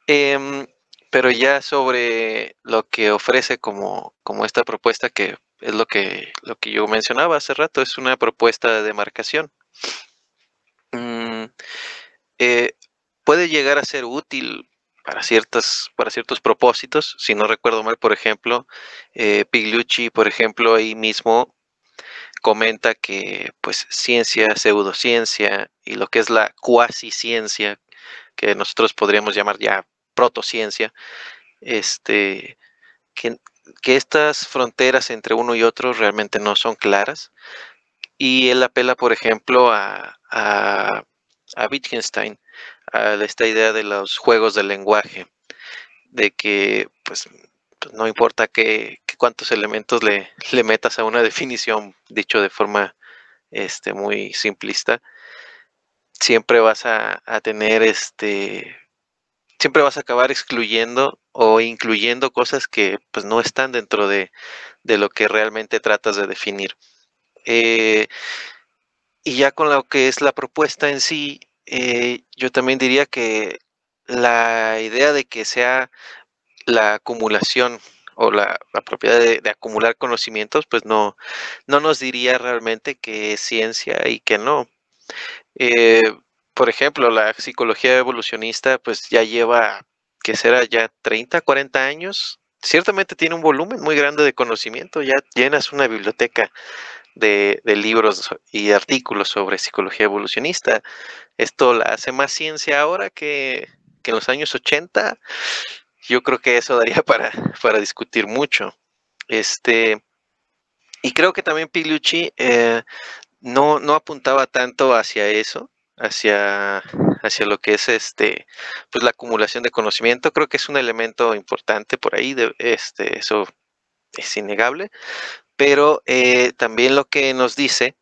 Em, pero ya sobre lo que ofrece como esta propuesta, que es lo que yo mencionaba hace rato, es una propuesta de demarcación. Mm, eh, puede llegar a ser útil para ciertos propósitos. Si no recuerdo mal, por ejemplo, Pigliucci, por ejemplo, ahí mismo comenta que pues ciencia, pseudociencia y lo que es la cuasi ciencia, que nosotros podríamos llamar ya protociencia, este, que, que estas fronteras entre uno y otro realmente no son claras. Y él apela, por ejemplo, a Wittgenstein, a esta idea de los juegos del lenguaje, de que pues no importa que cuántos elementos le metas a una definición, dicho de forma muy simplista, siempre vas a tener siempre vas a acabar excluyendo o incluyendo cosas que pues no están dentro de lo que realmente tratas de definir. Eh, y ya con lo que es la propuesta en sí, yo también diría que la idea de que sea la acumulación o la propiedad de acumular conocimientos, pues no nos diría realmente que es ciencia y que no. Eh, por ejemplo, la psicología evolucionista pues ya lleva, ¿qué será? Ya 30, 40 años. Ciertamente tiene un volumen muy grande de conocimiento, ya llenas una biblioteca de libros y artículos sobre psicología evolucionista. Esto la hace más ciencia ahora que en los años 80. Yo creo que eso daría para discutir mucho. Y creo que también Pigliucci no apuntaba tanto hacia eso, hacia, hacia lo que es pues la acumulación de conocimiento. Creo que es un elemento importante por ahí, eso es innegable, pero también lo que nos dice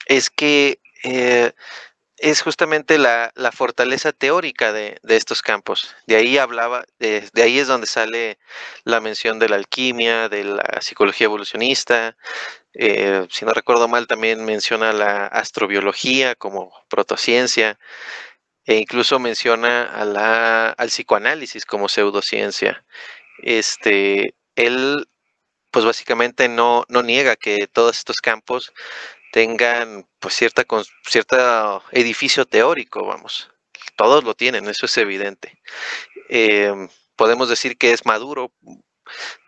es que es justamente la fortaleza teórica de estos campos. De ahí hablaba, de ahí es donde sale la mención de la alquimia, de la psicología evolucionista. Si no recuerdo mal, también menciona la astrobiología como protociencia, e incluso menciona al psicoanálisis como pseudociencia. Él, pues básicamente no niega que todos estos campos tengan pues cierto edificio teórico, vamos. Todos lo tienen, eso es evidente. Podemos decir que es maduro.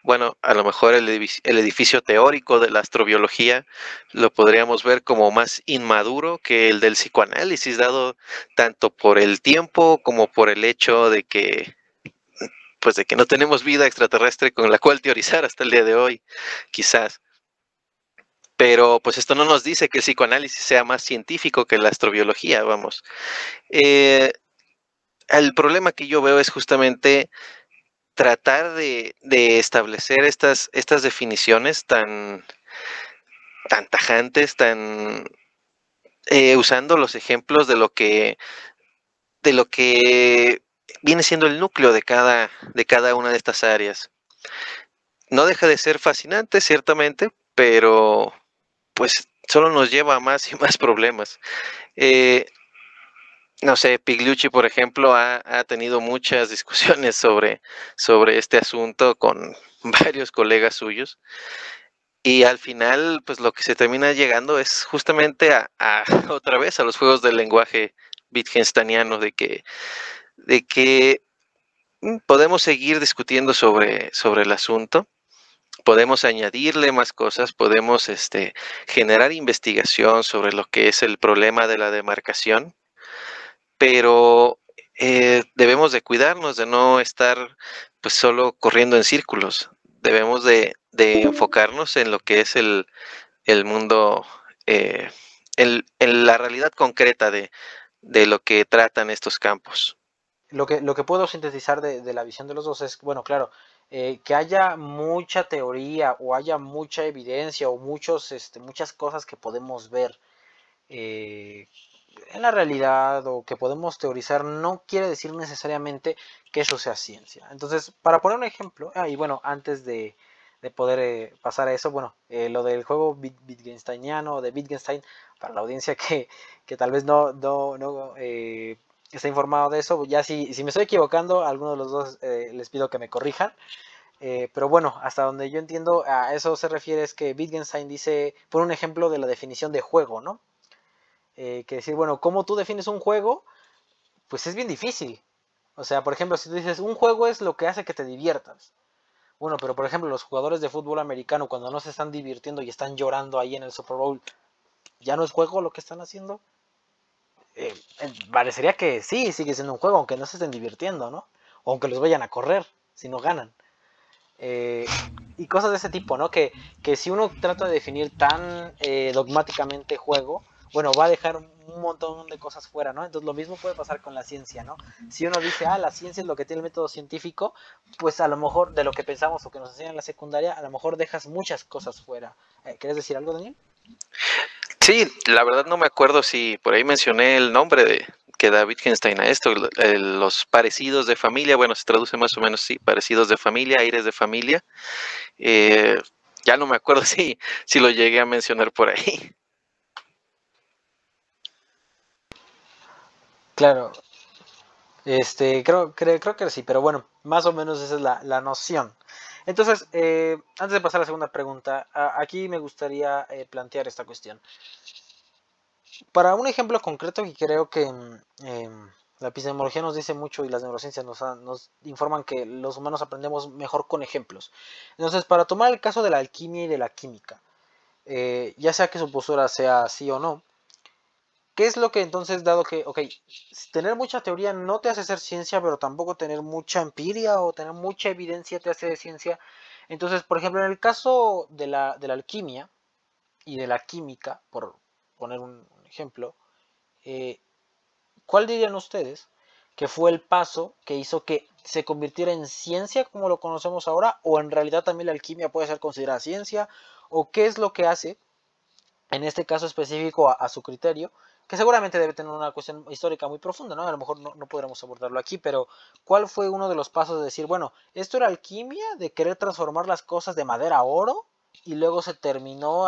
Bueno, a lo mejor el edificio teórico de la astrobiología lo podríamos ver como más inmaduro que el del psicoanálisis, dado tanto por el tiempo como por el hecho de que, pues, de que no tenemos vida extraterrestre con la cual teorizar hasta el día de hoy, quizás. Pero pues esto no nos dice que el psicoanálisis sea más científico que la astrobiología, vamos. Eh, el problema que yo veo es justamente tratar de establecer estas definiciones tan tajantes, usando los ejemplos de lo que viene siendo el núcleo de cada una de estas áreas. No deja de ser fascinante, ciertamente, pero pues solo nos lleva a más y más problemas. Eh, no sé, Pigliucci, por ejemplo, ha tenido muchas discusiones sobre este asunto con varios colegas suyos. Y al final, pues lo que se termina llegando es justamente otra vez a los juegos del lenguaje wittgensteiniano, de que podemos seguir discutiendo sobre el asunto, podemos añadirle más cosas, podemos generar investigación sobre lo que es el problema de la demarcación, pero debemos de cuidarnos de no estar pues solo corriendo en círculos. Debemos de enfocarnos en lo que es el mundo, eh, en la realidad concreta de lo que tratan estos campos. Lo que puedo sintetizar de la visión de los dos es, bueno, claro, que haya mucha teoría o haya mucha evidencia o muchas cosas que podemos ver eh, en la realidad o que podemos teorizar, no quiere decir necesariamente que eso sea ciencia. Entonces, para poner un ejemplo, y bueno, antes de poder pasar a eso, bueno, lo del juego Wittgensteiniano de Wittgenstein, para la audiencia que tal vez no está informado de eso, ya si me estoy equivocando, a alguno de los dos les pido que me corrijan. Pero bueno, hasta donde yo entiendo, a eso se refiere es que Wittgenstein dice, por un ejemplo de la definición de juego, ¿no? Que decir, bueno, ¿cómo tú defines un juego? Pues es bien difícil. O sea, por ejemplo, si tú dices, un juego es lo que hace que te diviertas. Bueno, pero por ejemplo, los jugadores de fútbol americano, cuando no se están divirtiendo y están llorando ahí en el Super Bowl, ¿ya no es juego lo que están haciendo? Parecería que sí, sigue siendo un juego, aunque no se estén divirtiendo, ¿no? O aunque los vayan a correr, si no ganan. Eh, y cosas de ese tipo, ¿no? Que si uno trata de definir tan dogmáticamente juego, bueno, va a dejar un montón de cosas fuera, ¿no? Entonces lo mismo puede pasar con la ciencia, ¿no? Si uno dice, la ciencia es lo que tiene el método científico, pues a lo mejor de lo que pensamos o que nos enseñan en la secundaria, a lo mejor dejas muchas cosas fuera. ¿Quieres decir algo, Daniel? Sí, la verdad no me acuerdo si por ahí mencioné el nombre que da Wittgenstein a esto, los parecidos de familia, bueno, se traduce más o menos, sí, parecidos de familia, aires de familia. Eh, ya no me acuerdo si lo llegué a mencionar por ahí. Claro, creo que sí, pero bueno, más o menos esa es la noción. Entonces, antes de pasar a la segunda pregunta, aquí me gustaría plantear esta cuestión. Para un ejemplo concreto que creo que la epistemología nos dice mucho y las neurociencias nos informan que los humanos aprendemos mejor con ejemplos. Entonces, para tomar el caso de la alquimia y de la química, ya sea que su postura sea sí o no, ¿qué es lo que entonces, dado que, ok, tener mucha teoría no te hace ser ciencia, pero tampoco tener mucha empiria o tener mucha evidencia te hace ciencia? Entonces, por ejemplo, en el caso de la alquimia y de la química, por poner un ejemplo, eh, ¿cuál dirían ustedes que fue el paso que hizo que se convirtiera en ciencia como lo conocemos ahora? ¿O en realidad también la alquimia puede ser considerada ciencia? ¿O qué es lo que hace, en este caso específico a su criterio, que seguramente debe tener una cuestión histórica muy profunda, ¿no? A lo mejor no podremos abordarlo aquí, pero ¿cuál fue uno de los pasos de decir, bueno, esto era alquimia, de querer transformar las cosas de madera a oro, y luego se terminó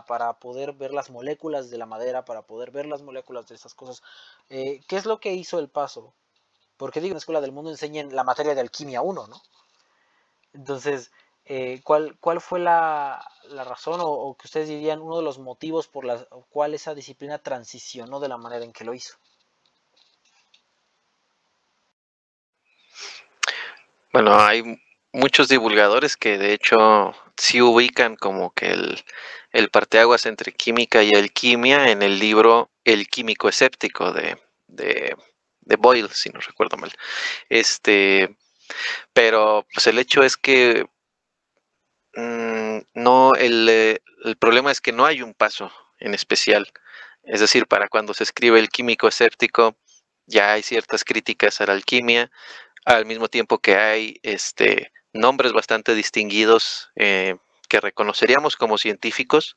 para poder ver las moléculas de la madera, para poder ver las moléculas de esas cosas? ¿Qué es lo que hizo el paso? Porque digo, en la Escuela del Mundo enseñan la materia de alquimia 1, ¿no? Entonces, ¿cuál fue la razón o que ustedes dirían uno de los motivos por la cual esa disciplina transicionó de la manera en que lo hizo? Bueno, hay muchos divulgadores que de hecho sí ubican como que el parteaguas entre química y alquimia en el libro El químico escéptico de Boyle, si no recuerdo mal. Pero pues el hecho es que no, el problema es que no hay un paso en especial. Es decir, para cuando se escribe el químico escéptico, ya hay ciertas críticas a la alquimia, al mismo tiempo que hay nombres bastante distinguidos que reconoceríamos como científicos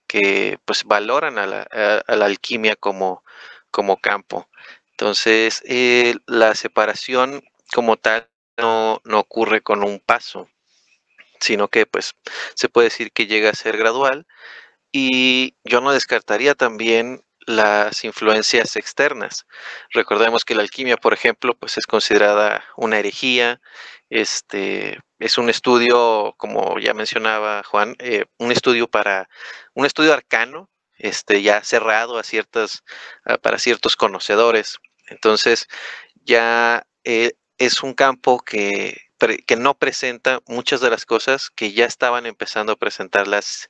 que pues valoran a la alquimia como campo. Entonces, la separación como tal no ocurre con un paso, sino que pues se puede decir que llega a ser gradual, y yo no descartaría también las influencias externas. Recordemos que la alquimia, por ejemplo, pues es considerada una herejía. Es un estudio, como ya mencionaba Juan, un estudio arcano, ya cerrado para ciertos conocedores. Entonces, ya es un campo que no presenta muchas de las cosas que ya estaban empezando a presentar las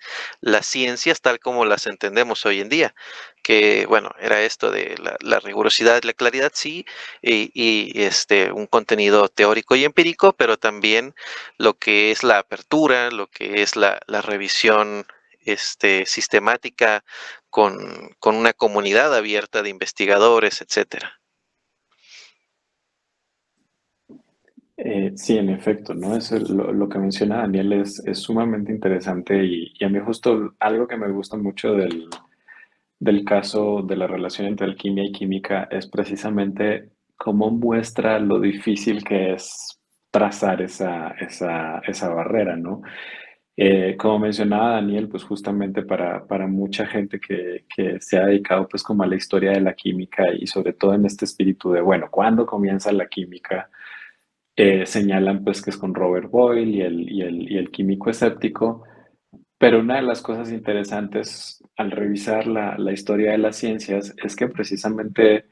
ciencias tal como las entendemos hoy en día, que bueno, era esto de la rigurosidad, la claridad, sí, un contenido teórico y empírico, pero también lo que es la apertura, lo que es la revisión sistemática con una comunidad abierta de investigadores, etcétera. Sí, en efecto, ¿no? Lo que menciona Daniel es sumamente interesante y a mí justo algo que me gusta mucho del caso de la relación entre alquimia y química es precisamente cómo muestra lo difícil que es trazar esa barrera, ¿no? Como mencionaba Daniel, pues justamente para mucha gente que se ha dedicado pues como a la historia de la química y sobre todo en este espíritu de, bueno, ¿cuándo comienza la química? Señalan pues que es con Robert Boyle y el químico escéptico, pero una de las cosas interesantes al revisar la historia de las ciencias es que precisamente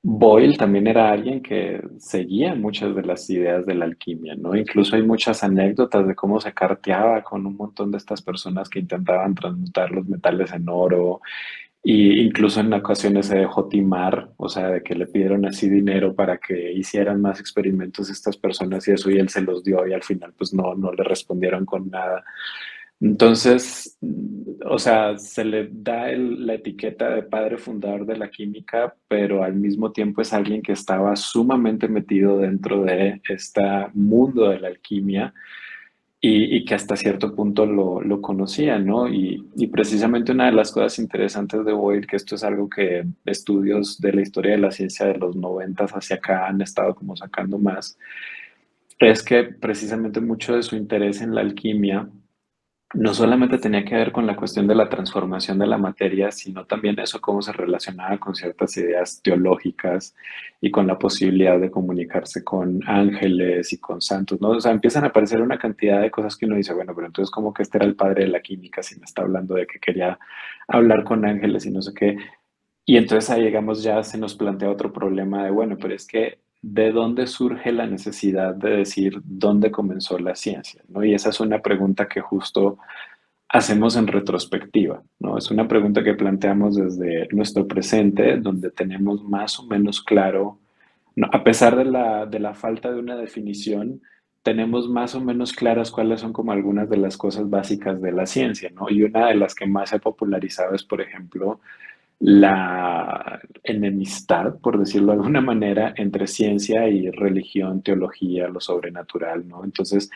Boyle también era alguien que seguía muchas de las ideas de la alquimia, ¿no? Incluso hay muchas anécdotas de cómo se carteaba con un montón de estas personas que intentaban transmutar los metales en oro, y incluso en ocasiones se dejó timar, o sea, de que le pidieron así dinero para que hicieran más experimentos estas personas y eso, y él se los dio y al final pues no le respondieron con nada. Entonces, o sea, se le da la etiqueta de padre fundador de la química, pero al mismo tiempo es alguien que estaba sumamente metido dentro de este mundo de la alquimia y que hasta cierto punto lo conocía, ¿no? Y precisamente una de las cosas interesantes de Boyle, que esto es algo que estudios de la historia de la ciencia de los 90 hacia acá han estado como sacando más, es que precisamente mucho de su interés en la alquimia no solamente tenía que ver con la cuestión de la transformación de la materia, sino también eso cómo se relacionaba con ciertas ideas teológicas y con la posibilidad de comunicarse con ángeles y con santos, ¿no? O sea, empiezan a aparecer una cantidad de cosas que uno dice, bueno, pero entonces como que este era el padre de la química si me está hablando de que quería hablar con ángeles y no sé qué. Y entonces ahí llegamos ya, se nos plantea otro problema de, bueno, pero es que ¿de dónde surge la necesidad de decir dónde comenzó la ciencia? ¿No? Y esa es una pregunta que justo hacemos en retrospectiva, ¿no? Es una pregunta que planteamos desde nuestro presente, donde tenemos más o menos claro, ¿no? A pesar de la falta de una definición, tenemos más o menos claras cuáles son como algunas de las cosas básicas de la ciencia, ¿no? Y una de las que más se ha popularizado es, por ejemplo, la enemistad, por decirlo de alguna manera, entre ciencia y religión, teología, lo sobrenatural, ¿no? Entonces,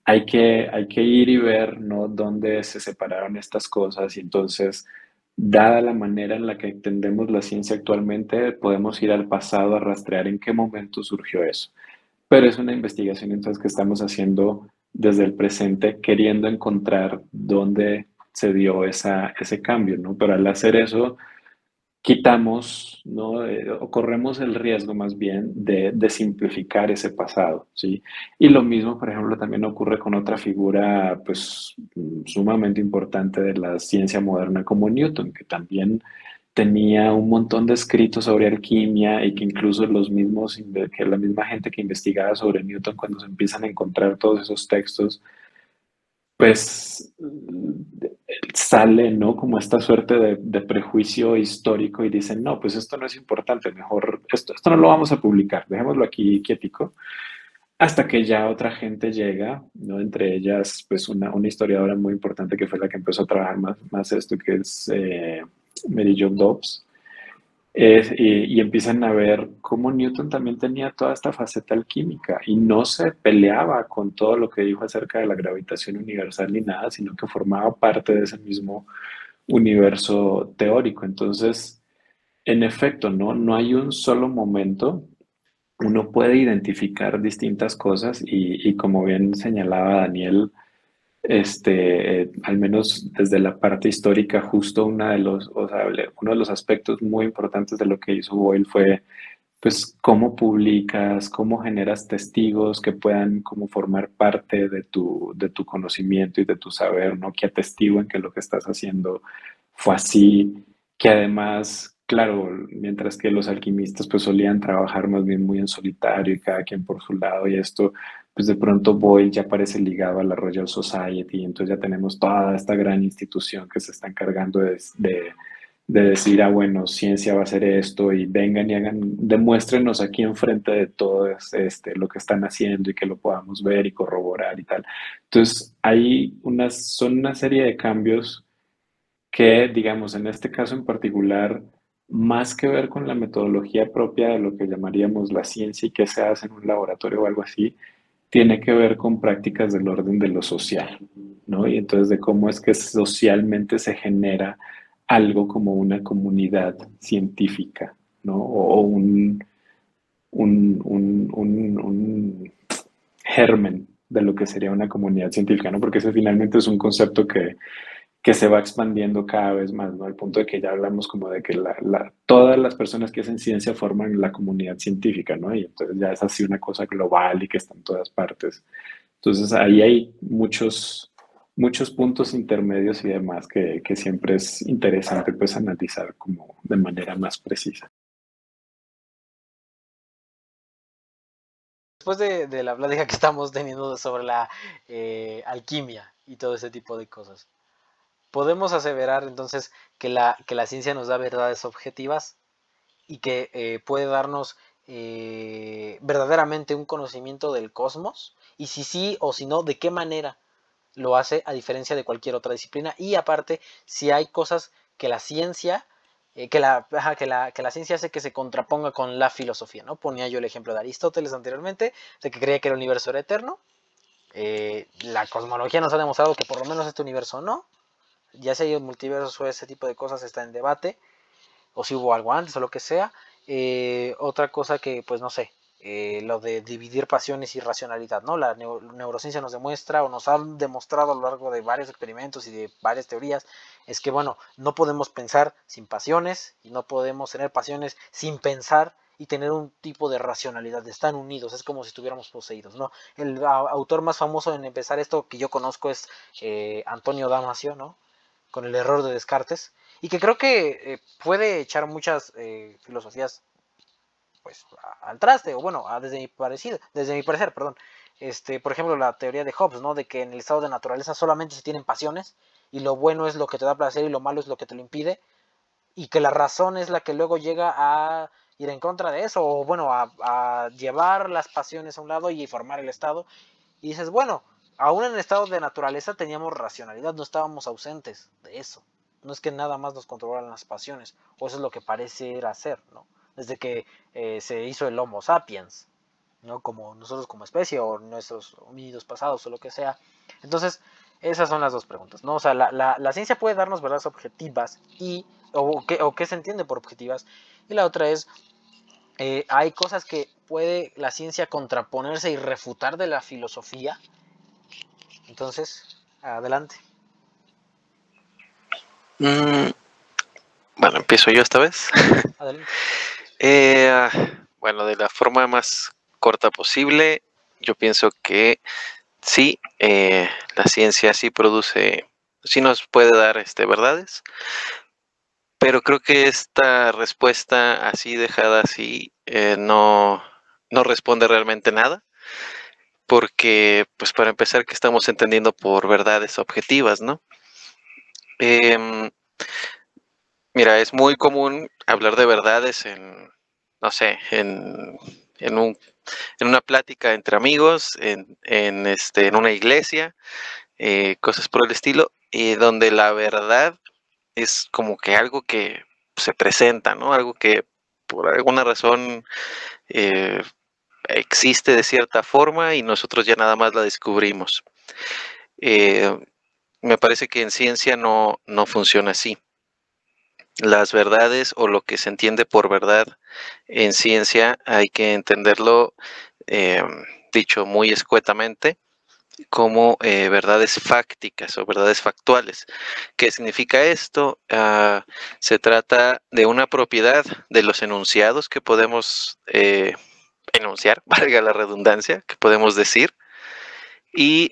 hay que ir y ver, ¿no? Dónde se separaron estas cosas y entonces dada la manera en la que entendemos la ciencia actualmente, podemos ir al pasado a rastrear en qué momento surgió eso. Pero es una investigación entonces que estamos haciendo desde el presente, queriendo encontrar dónde se dio ese cambio, ¿no? Pero al hacer eso, quitamos, ¿no? O corremos el riesgo más bien de simplificar ese pasado, ¿sí? Y lo mismo, por ejemplo, también ocurre con otra figura, pues, sumamente importante de la ciencia moderna como Newton, que también tenía un montón de escritos sobre alquimia y que incluso que la misma gente que investigaba sobre Newton, cuando se empiezan a encontrar todos esos textos, pues sale, ¿no? Como esta suerte de prejuicio histórico y dicen, no, pues esto no es importante, mejor, esto no lo vamos a publicar, dejémoslo aquí quietico, hasta que ya otra gente llega, ¿no? Entre ellas, pues una historiadora muy importante que fue la que empezó a trabajar más esto, que es Mary Jo Dobbs, y empiezan a ver cómo Newton también tenía toda esta faceta alquímica y no se peleaba con todo lo que dijo acerca de la gravitación universal ni nada, sino que formaba parte de ese mismo universo teórico. Entonces, en efecto, no hay un solo momento. Uno puede identificar distintas cosas y como bien señalaba Daniel, al menos desde la parte histórica, justo o sea, uno de los aspectos muy importantes de lo que hizo Boyle fue, pues, cómo publicas, cómo generas testigos que puedan como formar parte de tu conocimiento y de tu saber, ¿no? Que atestiguen que lo que estás haciendo fue así, que además, claro, mientras que los alquimistas pues solían trabajar más bien muy en solitario y cada quien por su lado y esto, pues de pronto Boyle ya parece ligado a la Royal Society, entonces ya tenemos toda esta gran institución que se está encargando de decir, bueno, ciencia va a ser esto y vengan y hagan, demuéstrenos aquí enfrente de todos lo que están haciendo y que lo podamos ver y corroborar y tal. Entonces, son una serie de cambios que, digamos, en este caso en particular, más que ver con la metodología propia de lo que llamaríamos la ciencia y qué se hace en un laboratorio o algo así, tiene que ver con prácticas del orden de lo social, ¿no? Y entonces de cómo es que socialmente se genera algo como una comunidad científica, ¿no? O un germen de lo que sería una comunidad científica, ¿no? Porque ese finalmente es un concepto que se va expandiendo cada vez más, ¿no? Al punto de que ya hablamos como de que todas las personas que hacen ciencia forman la comunidad científica, ¿no? Y entonces ya es así una cosa global y que está en todas partes. Entonces ahí hay muchos puntos intermedios y demás que siempre es interesante pues analizar como de manera más precisa. Después de la plática que estamos teniendo sobre la alquimia y todo ese tipo de cosas, podemos aseverar entonces que la ciencia nos da verdades objetivas y que puede darnos verdaderamente un conocimiento del cosmos, y si sí o si no, de qué manera lo hace a diferencia de cualquier otra disciplina, y aparte si hay cosas que la ciencia que la ciencia hace que se contraponga con la filosofía, ¿no? Ponía yo el ejemplo de Aristóteles anteriormente, de que creía que el universo era eterno. La cosmología nos ha demostrado que por lo menos este universo no. Ya si hay multiversos o ese tipo de cosas está en debate, o si hubo algo antes o lo que sea. Otra cosa que, pues no sé, lo de dividir pasiones y racionalidad, ¿no? La neurociencia nos demuestra o nos ha demostrado a lo largo de varios experimentos y de varias teorías, es que, bueno, no podemos pensar sin pasiones y no podemos tener pasiones sin pensar y tener un tipo de racionalidad, están unidos, es como si estuviéramos poseídos, ¿no? El autor más famoso en empezar esto que yo conozco es Antonio Damasio, ¿no? Con el error de Descartes, y que creo que puede echar muchas filosofías pues al traste, o bueno, desde mi parecer, perdón. Por ejemplo, la teoría de Hobbes, ¿no? De que en el estado de naturaleza solamente se tienen pasiones, y lo bueno es lo que te da placer y lo malo es lo que te lo impide, y que la razón es la que luego llega a ir en contra de eso, o bueno, a llevar las pasiones a un lado y formar el estado. Y dices, bueno, aún en el estado de naturaleza teníamos racionalidad, no estábamos ausentes de eso. No es que nada más nos controlan las pasiones, o eso es lo que parece ser, ¿no? Desde que se hizo el Homo sapiens, ¿no? Como nosotros como especie, o nuestros homínidos pasados, o lo que sea. Entonces, Esas son las dos preguntas, ¿no? O sea, la ciencia puede darnos verdades objetivas o qué se entiende por objetivas. Y la otra es, hay cosas que puede la ciencia contraponerse y refutar de la filosofía. Entonces, adelante. Bueno, empiezo yo esta vez. Adelante. Bueno, de la forma más corta posible, yo pienso que sí, la ciencia sí produce, sí nos puede dar verdades, pero creo que esta respuesta así dejada así no responde realmente nada, porque pues para empezar, ¿qué estamos entendiendo por verdades objetivas, no? Em, Mira, es muy común hablar de verdades no sé, en un, en una plática entre amigos, en una iglesia, cosas por el estilo, y donde la verdad es como que algo que se presenta, ¿no? Algo que por alguna razón eh, existe de cierta forma y nosotros ya nada más la descubrimos. Eh, Me parece que en ciencia no funciona así. Las verdades o lo que se entiende por verdad en ciencia hay que entenderlo, eh, dicho muy escuetamente, como verdades fácticas o verdades factuales. ¿Qué significa esto? Se trata de una propiedad de los enunciados que podemos enunciar, valga la redundancia, que podemos decir, y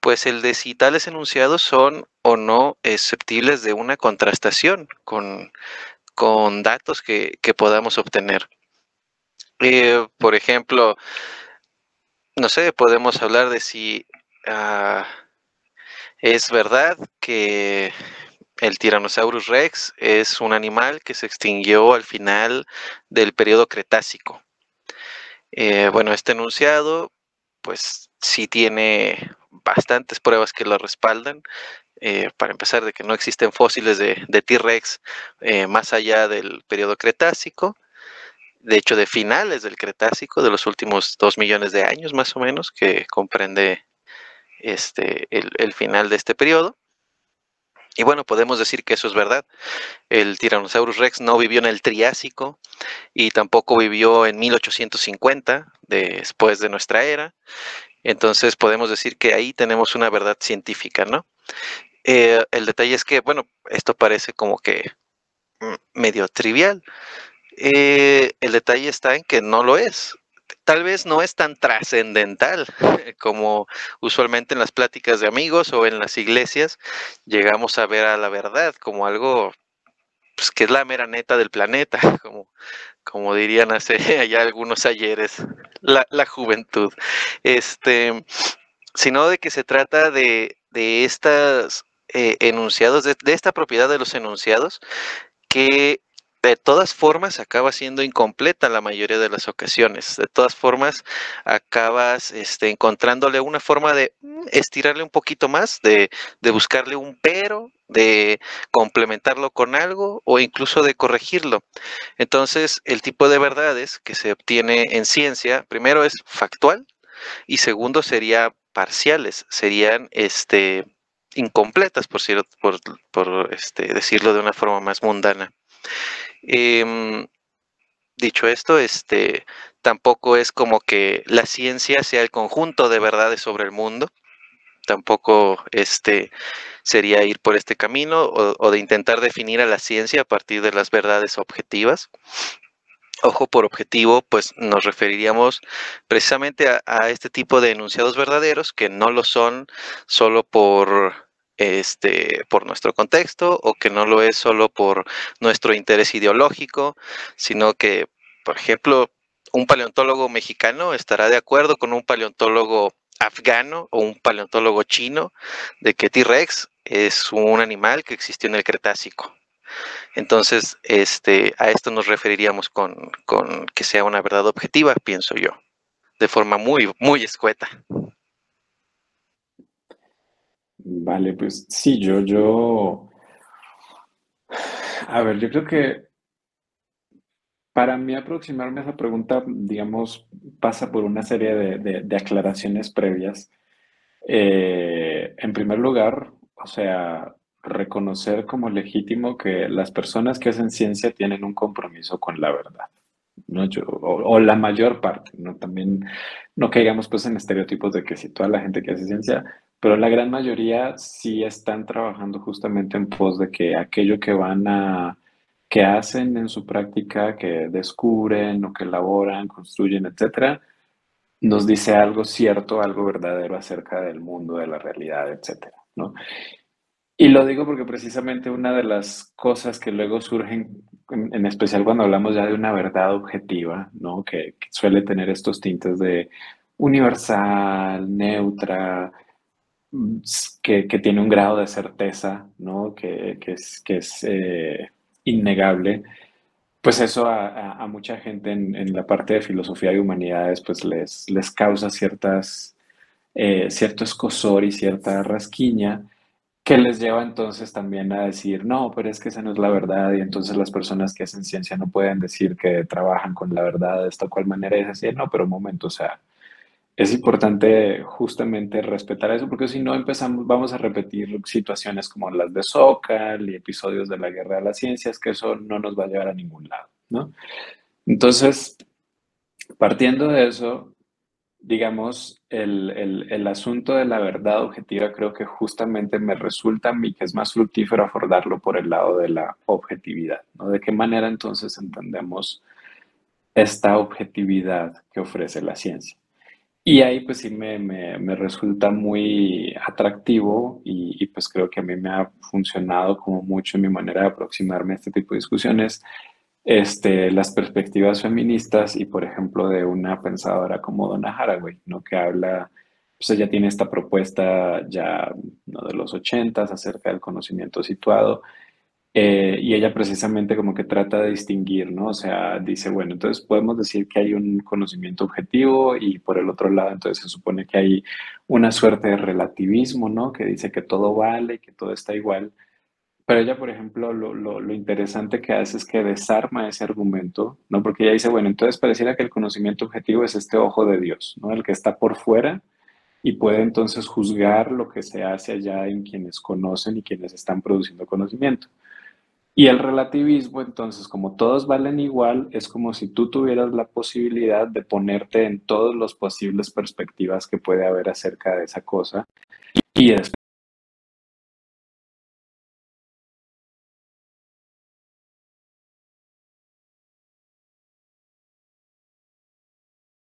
pues el de si tales enunciados son o no susceptibles de una contrastación con datos que podamos obtener. Por ejemplo, no sé, podemos hablar de si es verdad que el Tyrannosaurus Rex es un animal que se extinguió al final del periodo Cretácico. Bueno, este enunciado, pues sí tiene bastantes pruebas que lo respaldan. Para empezar, de que no existen fósiles de T-Rex más allá del periodo Cretácico, de hecho de finales del Cretácico, de los últimos 2 millones de años más o menos, que comprende el final de este periodo. Y bueno, podemos decir que eso es verdad. El Tyrannosaurus Rex no vivió en el Triásico y tampoco vivió en 1850, después de nuestra era. Entonces podemos decir que ahí tenemos una verdad científica, ¿no? El detalle es que, bueno, esto parece como que medio trivial. El detalle está en que no lo es. Tal vez no es tan trascendental como usualmente en las pláticas de amigos o en las iglesias llegamos a ver a la verdad como algo pues, que es la mera neta del planeta, como dirían hace allá algunos ayeres, la juventud. Sino de que se trata de estas enunciados, de esta propiedad de los enunciados, que de todas formas acaba siendo incompleta la mayoría de las ocasiones. De todas formas, acabas encontrándole una forma de estirarle un poquito más, de buscarle un pero, de complementarlo con algo o incluso de corregirlo. Entonces, el tipo de verdades que se obtiene en ciencia, primero es factual y segundo sería parciales, serían incompletas, por decirlo de una forma más mundana. Em, Dicho esto, tampoco es como que la ciencia sea el conjunto de verdades sobre el mundo, tampoco sería ir por este camino o de intentar definir a la ciencia a partir de las verdades objetivas. Ojo, por objetivo, pues nos referiríamos precisamente a este tipo de enunciados verdaderos que no lo son solo por nuestro contexto o que no lo es solo por nuestro interés ideológico, sino que, por ejemplo, un paleontólogo mexicano estará de acuerdo con un paleontólogo afgano o un paleontólogo chino de que T-Rex es un animal que existió en el Cretácico. Entonces, a esto nos referiríamos con que sea una verdad objetiva, pienso yo, de forma muy, muy escueta. Vale, pues sí, a ver, yo creo que para mí aproximarme a esa pregunta, digamos, pasa por una serie de aclaraciones previas. en primer lugar, o sea, reconocer como legítimo que las personas que hacen ciencia tienen un compromiso con la verdad, ¿no? O la mayor parte, ¿no? También no caigamos pues en estereotipos de que si toda la gente que hace ciencia, pero la gran mayoría sí están trabajando justamente en pos de que aquello que hacen en su práctica, que descubren o que elaboran, construyen, etcétera, nos dice algo cierto, algo verdadero acerca del mundo, de la realidad, etcétera, ¿no? Y lo digo porque precisamente una de las cosas que luego surgen, en especial cuando hablamos ya de una verdad objetiva, ¿no? Que suele tener estos tintes de universal, neutra, que tiene un grado de certeza, ¿no? Que es innegable, pues eso a mucha gente en la parte de filosofía y humanidades pues les causa cierto escozor y cierta rasquiña que les lleva entonces también a decir, no, pero es que esa no es la verdad y entonces las personas que hacen ciencia no pueden decir que trabajan con la verdad de esta o cual manera y es decir, no, pero un momento, o sea, es importante justamente respetar eso porque si no vamos a repetir situaciones como las de Sócal y episodios de la Guerra de las Ciencias, que eso no nos va a llevar a ningún lado, ¿no? Entonces, partiendo de eso, digamos, el asunto de la verdad objetiva creo que justamente me resulta a mí que es más fructífero abordarlo por el lado de la objetividad, ¿no? ¿De qué manera entonces entendemos esta objetividad que ofrece la ciencia? Y ahí pues sí me resulta muy atractivo y pues creo que a mí me ha funcionado como mucho en mi manera de aproximarme a este tipo de discusiones, las perspectivas feministas y, por ejemplo, de una pensadora como Donna Haraway, ¿no? Que habla, pues ella tiene esta propuesta ya, ¿no? De los ochentas acerca del conocimiento situado, y ella precisamente como que trata de distinguir, ¿no? O sea, dice, bueno, entonces podemos decir que hay un conocimiento objetivo y por el otro lado, entonces se supone que hay una suerte de relativismo, ¿no? Que dice que todo vale, que todo está igual. Pero ella, por ejemplo, lo interesante que hace es que desarma ese argumento, ¿no? Porque ella dice, bueno, entonces pareciera que el conocimiento objetivo es este ojo de Dios, ¿no? El que está por fuera y puede entonces juzgar lo que se hace allá en quienes conocen y quienes están produciendo conocimiento. Y el relativismo, entonces, como todos valen igual, es como si tú tuvieras la posibilidad de ponerte en todas las posibles perspectivas que puede haber acerca de esa cosa y después